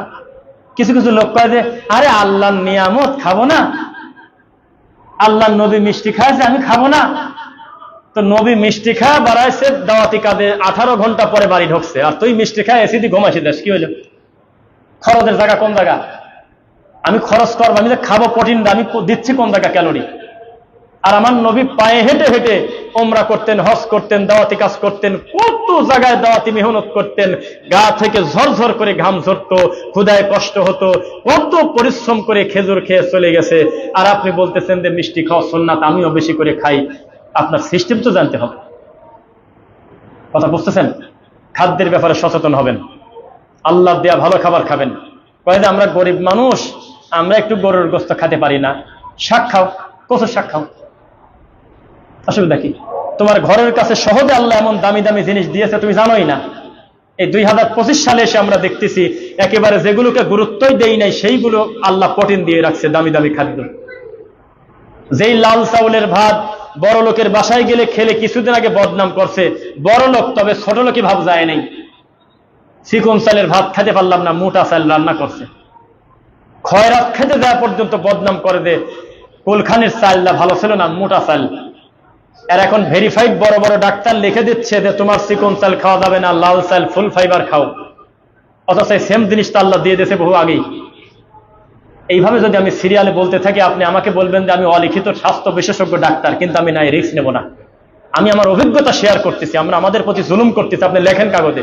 কিছু কিছু লোক কয় যে আরে আল্লাহর নিয়ামত খাবো না, আল্লাহর নবী মিষ্টি খাইছে আমি খাবো না। তো নবী মিষ্টি খাওয়া বাড়াইছে, দাওয়াতি কাঁধে 18 ঘন্টা পরে বাড়ি ঢুকছে, আর তুই মিষ্টি খায় এসিডি ঘুমাইছি দেশ। কি হইল? খরচের জায়গা কোন জায়গা? আমি খরচ করবো, আমি যে খাবো প্রোটিনটা আমি দিচ্ছি কোন জায়গা ক্যালোরি? আর আমার নবী পায়ে হেঁটে হেঁটে ওমরা করতেন, হজ করতেন, দাওয়াতি কাজ করতেন, কত জায়গায় দাওয়াতি মেহনত করতেন, গা থেকে ঝরঝর করে ঘাম ঝরতো, ক্ষুধায় কষ্ট হতো, কত পরিশ্রম করে খেজুর খেয়ে চলে গেছে। আর আপনি বলতেছেন যে মিষ্টি খাওয়া সুন্নাত, আমিও বেশি করে খাই। আপনার সিস্টেম তো জানতে হবে। কথা বুঝতেছেন? খাদ্যের ব্যাপারে সচেতন হবেন, আল্লাহ দেয়া ভালো খাবার খাবেন। কয়ে যে আমরা গরিব মানুষ, আমরা একটু গরুর গোস্ত খেতে পারি না, শাক খাও, কচুর শাক খাও, অসুবিধা কি? তোমার ঘরের কাছে সহজে আল্লাহ এমন দামি দামি জিনিস দিয়েছে তুমি জানোই না। এই 2025 সালে এসে আমরা দেখতেছি একেবারে যেগুলোকে গুরুত্বই দেই নাই সেইগুলো আল্লাহ প্রোটিন দিয়ে রাখছে, দামি দামি খাদ্য। যেই লাল চাউলের ভাত বড় লোকের বাসায় গেলে খেলে কিছুদিন আগে বদনাম করছে, বড় লোক তবে ছোট লোকই ভাব যায় নাই। চিকন চালের ভাত খেতে পারলাম না, মোটা চাল রান্না করছে। খয়রাত খেতে যাওয়া পর্যন্ত বদনাম করে দে, কুলখানির চালটা ভালো ছিল না, মোটা চাল। আর এখন ভেরিফাইড বড় বড় ডাক্তার লিখে দিচ্ছে যে তোমার চিকন চাল খাওয়া যাবে না, লাল চাল ফুল ফাইবার খাও। অথচ সেম জিনিসটা আল্লাহ দিয়ে দিয়েছে বহু আগেই। এইভাবে যদি আমি সিরিয়ালে বলতে থাকি, আপনি আমাকে বলবেন যে আমি অলিখিত স্বাস্থ্য বিশেষজ্ঞ ডাক্তার, কিন্তু আমি নাই, রিস্ক নেব না। আমি আমার অভিজ্ঞতা শেয়ার করতেছি। আমরা আমাদের প্রতি জুলুম করতেছি, আপনি লেখেন কাগজে,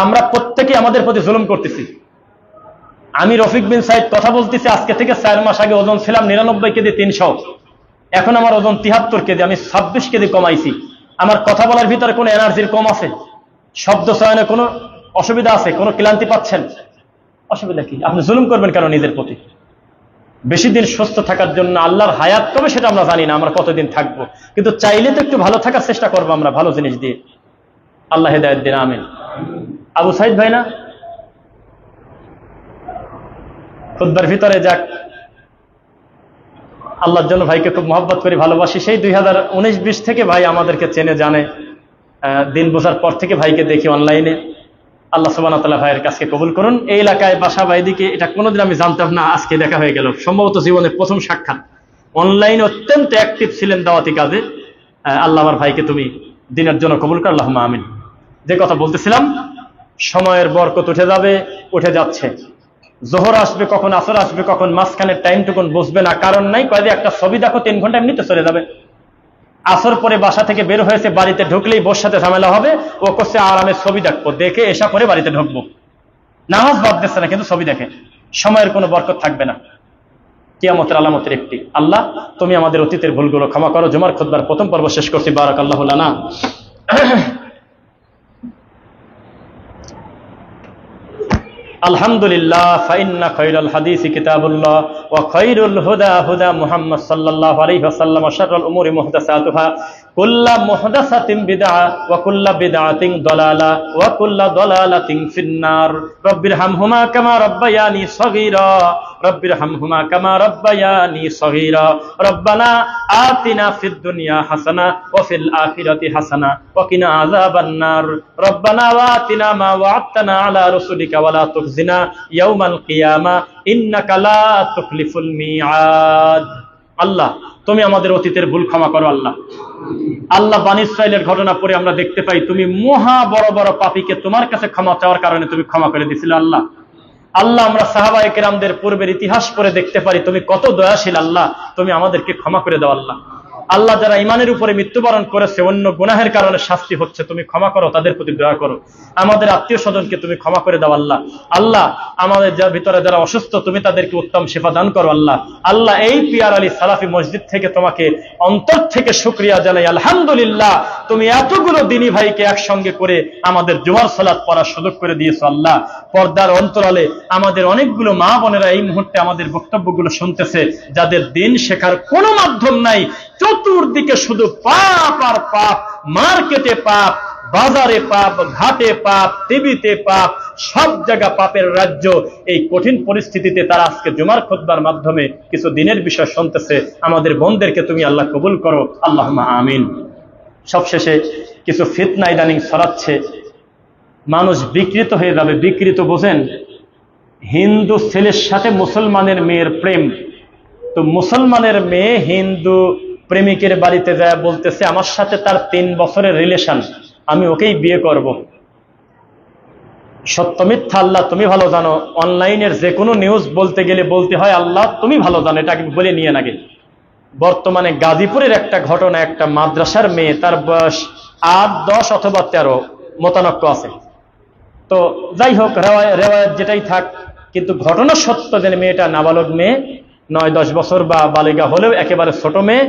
আমরা প্রত্যেকেই আমাদের প্রতি জুলুম করতেছি। আমি রফিক বিন সাইদ কথা বলতেছি, আজকে থেকে 4 মাস আগে ওজন ছিলাম 99 কেজি 300, এখন আমার ওজন 73 কেজি, আমি 26 কেজি কমাইছি। আমার কথা বলার ভিতরে কোনো এনার্জির কম আছে? শব্দ চয়নে কোনো অসুবিধা আছে? কোনো ক্লান্তি পাচ্ছেন? অসুবিধা কি? আপনি জুলুম করবেন কেন নিজের প্রতি? বেশি দিন সুস্থ থাকার জন্য আল্লাহর হায়াত কবে সেটা আমরা জানি না, আমরা কতদিন থাকবো, কিন্তু চাইলে তো একটু ভালো থাকার চেষ্টা করবো আমরা ভালো জিনিস দিয়ে। আল্লাহ হেদায়েত দিন, আমিন। আবু সাইদ ভাই না খুতবার ভিতরে যাক, আল্লাহর জন্য ভাইকে খুব মহব্বত করি, ভালোবাসি। সেই 2019-20 থেকে ভাই আমাদেরকে চেনে জানে, দিন বোঝার পর থেকে ভাইকে দেখি অনলাইনে। আল্লাহ সুবহানাহু ওয়া তাআলা ভাইয়ের কাছে কবুল করুন। এই এলাকায় বাসা ভাইদিকে, এটা কোনোদিন আমি জানতাম না, আজকে দেখা হয়ে গেল। সম্ভবত জীবনের প্রথম সাক্ষাৎ। অনলাইনে অত্যন্ত অ্যাক্টিভ ছিলেন দাওয়াতি কাজে। আল্লাহ আমার ভাইকে তুমি দিনের জন্য কবুল কর, আল্লাহুম্মা আমিন। যে কথা বলতেছিলাম, সময়ের বরকত উঠে যাবে, উঠে যাচ্ছে। জোহর আসবে কখন, আসর আসবে কখন, মাঝখানের টাইমটুকুন বুঝবে না, কারণ নাই। কয়েকদিন একটা ছবি দেখো 3 ঘন্টা এমনিতে চলে যাবে। আসর পরে বাসা থেকে বের হয়েছে, বাড়িতে ঢুকলেই বোর সাথে ঝামেলা হবে, ও করছে আরামে ছবি দেখবো, দেখে এসা করে বাড়িতে ঢুকবো। নামাজ বাদ দিচ্ছে না, কিন্তু ছবি দেখে। সময়ের কোনো বরকত থাকবে না। কিয়ামতের আলামতের একটি। আল্লাহ তুমি আমাদের অতীতের ভুলগুলো ক্ষমা করো। জুমার খুতবার প্রথম পর্ব শেষ করছি। বারাকাল্লাহু লানা। আলহামদুলিল্লাহ, ফাইন্না খায়রাল হাদিসি কিতাবুল্লাহ ওয়া খায়রুল হুদা হুদা মুহাম্মদ সাল্লাল্লাহু আলাইহি ওয়াসাল্লাম ওয়া শাররুল উমুরি মুহদাসাতুহা কুল্লু মুহদাসাতিন বিদআ ওয়া কুল্লু বিদআতিন দালালা ওয়া কুল্লু দালালাতিন ফিন্নার। রব্বিরহামহুমা কামা রাব্বায়ানি সগীরা রব্বিরহামহুমা কামা রাব্বায়ানি সগীরা। রব্বানা আতিনা ফিদ দুনিয়া হাসানা ওয়া ফিল আখিরাতি হাসানা ওয়া কিনা আযাবান নার। রব্বানা ওয়া আতিনা মা ওয়া'আদতানা আলা রাসূলিকা ওয়া লা তুখজিনা ইয়াউমাল কিয়ামা ইন্নাকা লা তুখলিফুল মিআদ। আল্লাহ তুমি আমাদের অতীতের ভুল ক্ষমা করো। আল্লাহ আল্লাহ বানী ইসরাইলের ঘটনা পড়ে আমরা দেখতে পাই তুমি মহা বড় বড় পাপীকে তোমার কাছে ক্ষমা চাওয়ার কারণে তুমি ক্ষমা করে দিয়েছিলে আল্লাহ। আল্লাহ আমরা সাহাবায়ে কেরামদের পূর্বের ইতিহাস পড়ে দেখতে পারি তুমি কত দয়াশীল আল্লাহ, তুমি আমাদেরকে ক্ষমা করে দাও আল্লাহ। আল্লাহ যারা ইমানের উপরে মৃত্যুবরণ করেছে, অন্য গুনাহের কারণে শাস্তি হচ্ছে, তুমি ক্ষমা করো, তাদের প্রতি দয়া করো। আমাদের আত্মীয় স্বজনকে তুমি ক্ষমা করে দাও আল্লাহ। আল্লাহ আমাদের ভিতরে যারা অসুস্থ তুমি তাদেরকে উত্তম সেবা দান করো আল্লাহ। আল্লাহ এই পিয়ার আলী সালাফি মসজিদ থেকে তোমাকে অন্তর থেকে শুকরিয়া জানাই, আলহামদুলিল্লাহ তুমি এতগুলো দিনী ভাইকে একসঙ্গে করে আমাদের জুমার সালাত পড়ার সুযোগ করে দিয়েছো আল্লাহ। পর্দার অন্তরালে আমাদের অনেকগুলো মা বোনেরা এই মুহূর্তে আমাদের বক্তব্যগুলো শুনতেছে, যাদের দিন শেখার কোনো মাধ্যম নাই, চতুর্দিকে শুধু পাপ আর পাপ, মার্কেটে পাপ, বাজারে পাপ, ঘাটে পাপ, টিভিতে পাপ, সব জায়গা পাপের রাজ্য। এই কঠিন পরিস্থিতিতে তারা আজকে জুমার খুতবার মাধ্যমে কিছু দিনের বিষয় শুনতেছে। আমাদের বোনদেরকে তুমি আল্লাহ কবুল করো, আল্লাহুম্মা আমিন। সবশেষে কিছু ফিতনা ইদানিং ছড়াচ্ছে, মানুষ বিকৃত হয়ে যাবে। বিকৃত বোঝেন, হিন্দু ছেলের সাথে মুসলমানের মেয়ের প্রেম, তো মুসলমানের মেয়ে হিন্দু প্রেমিকের বাড়িতে যায় বলতেছে আমার সাথে তার 3 বছরের রিলেশন, আমি ওকেই বিয়ে করব। সত্য মিথ্যা আল্লাহ তুমি ভালো জানো। অনলাইনের যে কোনো নিউজ বলতে গেলে বলতে হয় আল্লাহ তুমি ভালো জানো, এটা আগে বলে নিয়ে নাগে। বর্তমানে গাজীপুরের একটা ঘটনা, একটা মাদ্রাসার মেয়ে, তার বয়স 8, 10 অথবা 13, মতানক্য আছে। তো যাই হোক, রেওয়ায়ত যেটাই থাক, কিন্তু ঘটনা সত্য যে মেয়েটা নাবালক মেয়ে, 9-10 বছর বা বালিকা হলেও একেবারে ছোট মেয়ে।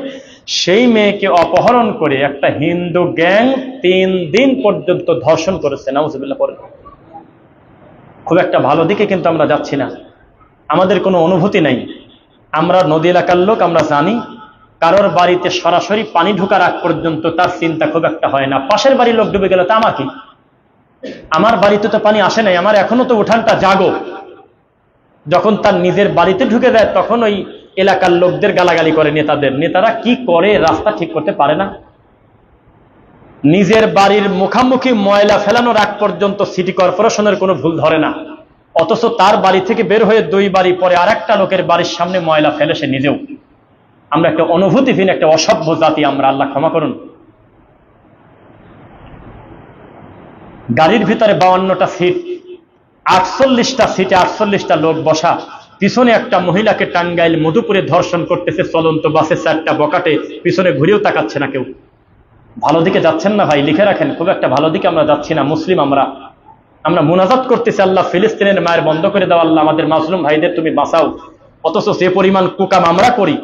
সেই মেয়েকে অপহরণ করে একটা হিন্দু গ্যাং 3 দিন পর্যন্ত ধর্ষণ করেছে। নাউজুবিল্লাহ পড়ে। খুব একটা ভালো দিকে কিন্তু আমরা যাচ্ছি না, আমাদের কোনো অনুভূতি নাই। আমরা নদী এলাকার লোক, আমরা জানি কারোর বাড়িতে সরাসরি পানি ঢোকার আগ পর্যন্ত তার চিন্তা খুব একটা হয় না। পাশের বাড়ির লোক ডুবে গেলে তা আমার কি, আমার বাড়িতে তো পানি আসে নাই, আমার এখনো তো উঠানটা জাগো। যখন তার নিজের বাড়িতে ঢুকে যায় তখন ওই এলাকার লোকদের গালাগালি করে নেতারা কি করে, রাস্তা ঠিক করতে পারে না। নিজের বাড়ির মুখামুখি ময়লা ফেলানোর আগ পর্যন্ত সিটি কর্পোরেশনের কোনো ভুল ধরে না, অথচ তার বাড়ি থেকে বের হয়ে 2 বাড়ি পরে আরেকটা লোকের বাড়ির সামনে ময়লা ফেলে সে নিজেও। আমরা একটা অনুভূতিহীন, একটা অসভ্য জাতি আমরা, আল্লাহ ক্ষমা করুন। গাড়ির ভিতরে 52টা সিট, 48টা সিটে 48টা লোক বসা, পিছনে একটা মহিলাকে টাঙ্গাইল মধুপুরে ধর্ষণ করতেছে চলন্ত বাসে, 4টা বকাটে, পিছনে ঘুরেও তাকাচ্ছে না কেউ। ভালো দিকে যাচ্ছেন না ভাই, লিখে রাখেন, খুব একটা ভালো দিকে আমরা যাচ্ছি না। মুসলিম আমরা মুনাজাত করতেছি, আল্লাহ ফিলিস্তিনের মায়ের বন্ধ করে দাও, আল্লাহ আমাদের মাসলুম ভাইদের তুমি বাঁচাও। অথচ যে পরিমাণ কুকাম আমরা করি,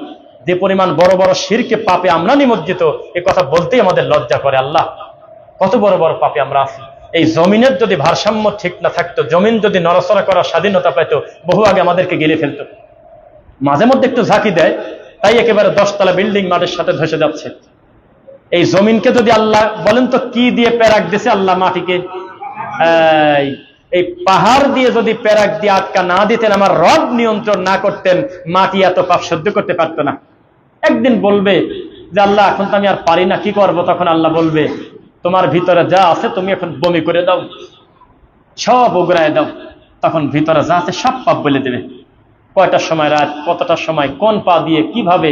যে পরিমাণ বড় বড় শিরকে পাপে আমরা নিমজ্জিত, এ কথা বলতেই আমাদের লজ্জা করে। আল্লাহ কত বড় বড় পাপে আমরা আছি। এই জমিনের যদি ভারসাম্য ঠিক না থাকতো, জমিন যদি নড়াচড়া করার স্বাধীনতা পাইতো, বহু আগে আমাদেরকে গেলে ফেলতো। মাঝে মধ্যে একটু ঝাঁকি দেয়, তাই একেবারে 10 তলা বিল্ডিং মাটির সাথে ধসে যাচ্ছে। এই জমিনকে যদি আল্লাহ বলেন তো কি দিয়ে প্যারাক দিছে আল্লাহ মাটিকে, এই পাহাড় দিয়ে যদি প্যারাক দিয়ে আটকা না দিতেন, আমার রব নিয়ন্ত্রণ না করতেন, মাটি এত পাপ সহ্য করতে পারতো না। একদিন বলবে যে আল্লাহ এখন তো আমি আর পারি না, কি করবো? তখন আল্লাহ বলবে তোমার ভিতরে যা আছে তুমি এখন বমি করে দাও, সব উগরায় দাও। তখন ভিতরে যা আছে সব পাপ বলে দেবে। কয়টার সময় রাত, কতটার সময় কোন পা দিয়ে কিভাবে,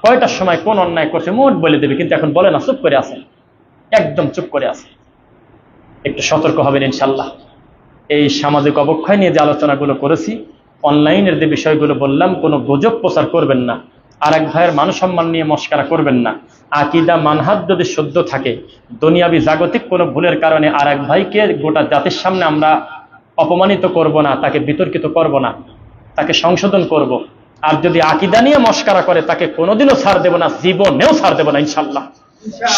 কয়টার সময় কোন অন্যায় করছে মোট বলে দেবে। কিন্তু এখন বলে না, চুপ করে আছে, একদম চুপ করে আছে। একটু সতর্ক হবেন ইনশাল্লাহ। এই সামাজিক অবক্ষয় নিয়ে যে আলোচনাগুলো করেছি, অনলাইনের যে বিষয়গুলো বললাম, কোনো গুজব প্রচার করবেন না, আর এক ভাইয়ের মান সম্মান নিয়ে মস্কারা করবেন না। আকীদা মানহাজ যদি শুদ্ধ থাকে, দুনিয়াবি জাগতিক কোনো ভুলের কারণে আর এক ভাইকে গোটা জাতির সামনে আমরা অপমানিত করব না, তাকে বিতর্কিত করব না, তাকে সংশোধন করব। আর যদি আকীদা নিয়ে মস্কারা করে, তাকে কোনোদিনও ছাড় দেব না, জীবনেও ছাড় দেব না ইনশাল্লাহ।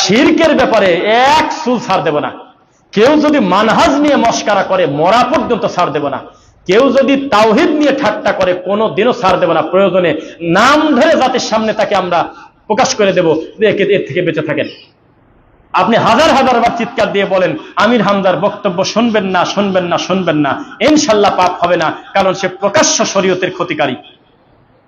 শিরকের ব্যাপারে এক চুল ছাড় দেব না। কেউ যদি মানহাজ নিয়ে মস্কারা করে, মরা পর্যন্ত ছাড় দেব না। কেউ যদি তাওহীদ নিয়ে ঠাট্টা করে, কোনো দিনও ছাড় দেব না। প্রয়োজনে নাম ধরে জাতির সামনে তাকে আমরা প্রকাশ করে দেব যে এর থেকে বেঁচে থাকেন। আপনি হাজার হাজার বার চিৎকার দিয়ে বলেন আমির হামজার বক্তব্য শুনবেন না, শুনবেন না, শুনবেন না, ইনশাল্লাহ পাপ হবে না, কারণ সে প্রকাশ্য শরীয়তের ক্ষতিকারী।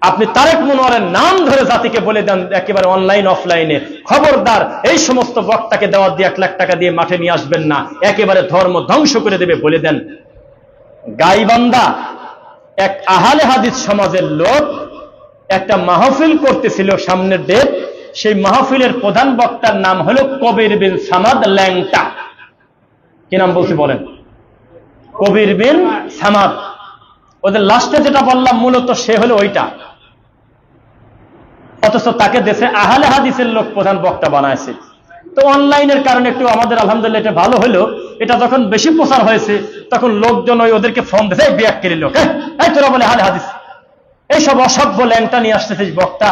আপনি তারেক মনোয়ারের নাম ধরে জাতিকে বলে দেন একেবারে অনলাইন অফলাইনে, খবরদার এই সমস্ত বক্তাকে দাওয়াত দিয়ে 1 লাখ টাকা দিয়ে মাঠে নিয়ে আসবেন না, একেবারে ধর্ম ধ্বংস করে দেবে বলে দেন। গাইবান্ধা এক আহলে হাদিস সমাজের লোক একটা মাহফিল করতেছিল, সামনের ডেট, সেই মাহফিলের প্রধান বক্তার নাম হলো কবির বিন সামাদ ল্যাংটা। কি নাম বলছি বলেন? কবির বিন সামাদ। ওদের লাস্টে যেটা বললাম মূলত সে হলো ওইটা, অথচ তাকে দেশে আহলে হাদিসের লোক প্রধান বক্তা বানাইছে। তো অনলাইনের কারণে একটু আমাদের আলহামদুলিল্লাহ এটা ভালো হলো। এটা যখন বেশি প্রচার হয়েছে তখন লোকজন ওদেরকে ফোন দিয়েছে, বিয়াক করে লোক, এই তোরা বলে আহলে হাদিস, এইসব অসভ্য ল্যাংটা নিয়ে আসতেছিস বক্তা।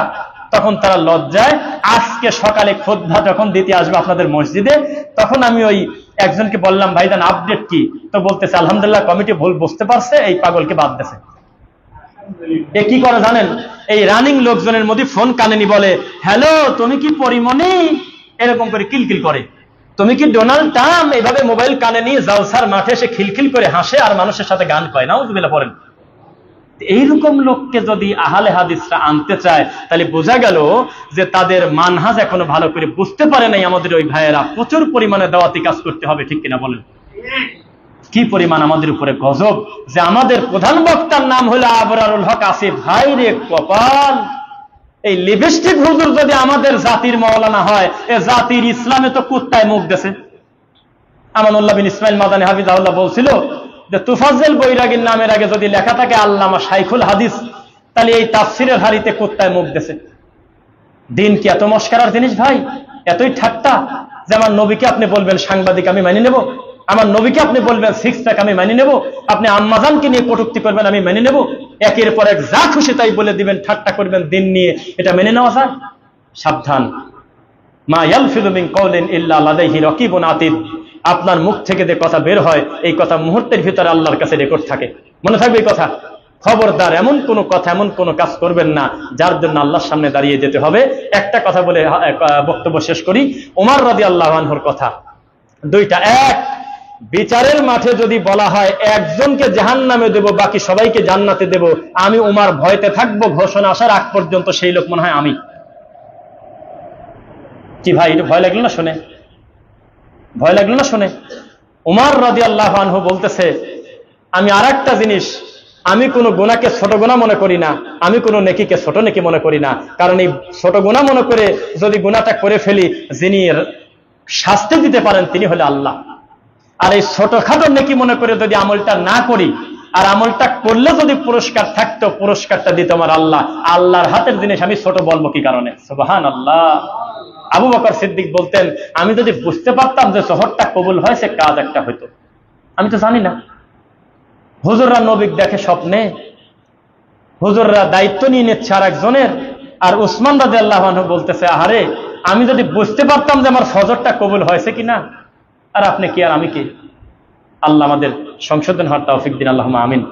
তখন তারা লজ্জায় আজকে সকালে খুতবা যখন দিতে আসবে আপনাদের মসজিদে, তখন আমি ওই একজনকে বললাম, ভাইজান আপডেট কি? তো বলতেছে আলহামদুলিল্লাহ কমিটি ভুল বুঝতে পারছে, এই পাগলকে বাদ দিয়েছে। এ কি করে জানেন? এই রানিং লোকজনের মধ্যে ফোন কানেনি বলে, হ্যালো তুমি কি পরিমণি, এরকম করে কিলকিল করে। তুমি কি ডোনাল্ড ট্রাম্প? এইভাবে মোবাইল কানে নিয়ে জালসার মাঠে এসে খিলখিল করে হাসে আর মানুষের সাথে গান কয়। নাউজুবিল্লাহ পড়েন। এইরকম লোককে যদি আহলে হাদিসরা আনতে চায় তাহলে বোঝা গেল যে তাদের মানহাজ এখনো ভালো করে বুঝতে পারে নাই। আমাদের ওই ভাইয়েরা প্রচুর পরিমাণে দাওয়াতি কাজ করতে হবে, ঠিক কিনা বলেন? কি পরিমাণ আমাদের উপরে গজব যে আমাদের প্রধান বক্তার নাম হলো আবরারুল হক আসিফ। ভাই রে কপাল! এই লিপস্টিক হুজুর যদি আমাদের জাতির মাওলানা হয়, এ জাতির ইসলামে তো কুত্তায় মুখ দেছে। আমানুল্লাহ বিন ইসমাইল মাদানী হাফিজাহুল্লাহ বলছিল যে তুফাজ্জল বৈরাগীর নামের আগে যদি লেখা থাকে আল্লামা শাইখুল হাদিস, তাহলে এই তাফসিরের হারিতে কুত্তায় মুখ দেছে। দিন কি এত মস্কারার জিনিস ভাই? এতই ঠাট্টা যে আমার নবীকে আপনি বলবেন সাংবাদিক, আমি মেনে নেব? আমার নবীকে আপনি বলবেন সিক্স প্যাক, আমি মেনে নেব? আপনি আম্মাজানকে নিয়ে কটূক্তি করবেন, আমি মেনে নেব? একের পর এক যা খুশি তাই বলে দিবেন, ঠাট্টা করবেন দিন নিয়ে, এটা মেনে নেওয়া যায়? সাবধান। মা ইয়ালফিযু মিন কাওলিন ইল্লা লাদাইহি রাকিবুন আতীদ। আপনার মুখ থেকে যে কথা বের হয়, এই কথা মুহূর্তের ভিতরে আল্লাহর কাছে রেকর্ড থাকে। মনে থাকবে এই কথা। খবরদার এমন কোনো কথা, এমন কোনো কাজ করবেন না যার জন্য আল্লাহর সামনে দাঁড়িয়ে যেতে হবে। একটা কথা বলে বক্তব্য শেষ করি। ওমর রাদিয়াল্লাহু আনহুর কথা দুইটা। এক, বিচারের মাঠে যদি বলা হয় একজনকে জাহান্নামে দেব, বাকি সবাইকে জান্নাতে দেব, আমি ওমর ভয়তে থাকবো ঘোষণা আসার আগ পর্যন্ত সেই লোক মনে হয় আমি। কি ভাই, এটা ভয় লাগলো না শুনে? ভয় লাগলো না শুনে? ওমর রাদিয়াল্লাহু আনহু বলতেছে, আমি আরেকটা জিনিস, আমি কোনো গুনাহকে ছোট গুনাহ মনে করি না, আমি কোনো নেকিকে ছোট নেকি মনে করি না। কারণ এই ছোট গুনাহ মনে করে যদি গুনাহটা করে ফেলি, যিনি শাস্তি দিতে পারেন তিনি হলে আল্লাহ। আর এই ছোটখাটো নেকি মনে করে যদি আমলটা না করি, আর আমলটা করলে যদি পুরস্কার থাকতো, পুরস্কারটা দিত আমার আল্লাহ। আল্লাহর হাতের জিনিস আমি ছোট বলবো কি কারণে? সুবহানাল্লাহ। আবু বকর সিদ্দিক বলতেন, আমি যদি বুঝতে পারতাম যে শহরটা কবুল হয়েছে, কাজ একটা হইতো। আমি তো জানি না। হুজুররা নবীকে দেখে স্বপ্নে, হুজুররা দায়িত্ব নিয়ে নিচ্ছে আর একজনের। আর উসমান রাদিয়াল্লাহু আনহু বলতেছে, আহারে আমি যদি বুঝতে পারতাম যে আমার ফজরটা কবুল হয়েছে কিনা। আর আপনি কি আর আমি কি? আল্লাহ আমাদের সংশোধন হওয়ার তৌফিক দিন, আল্লাহুম্মা আমিন।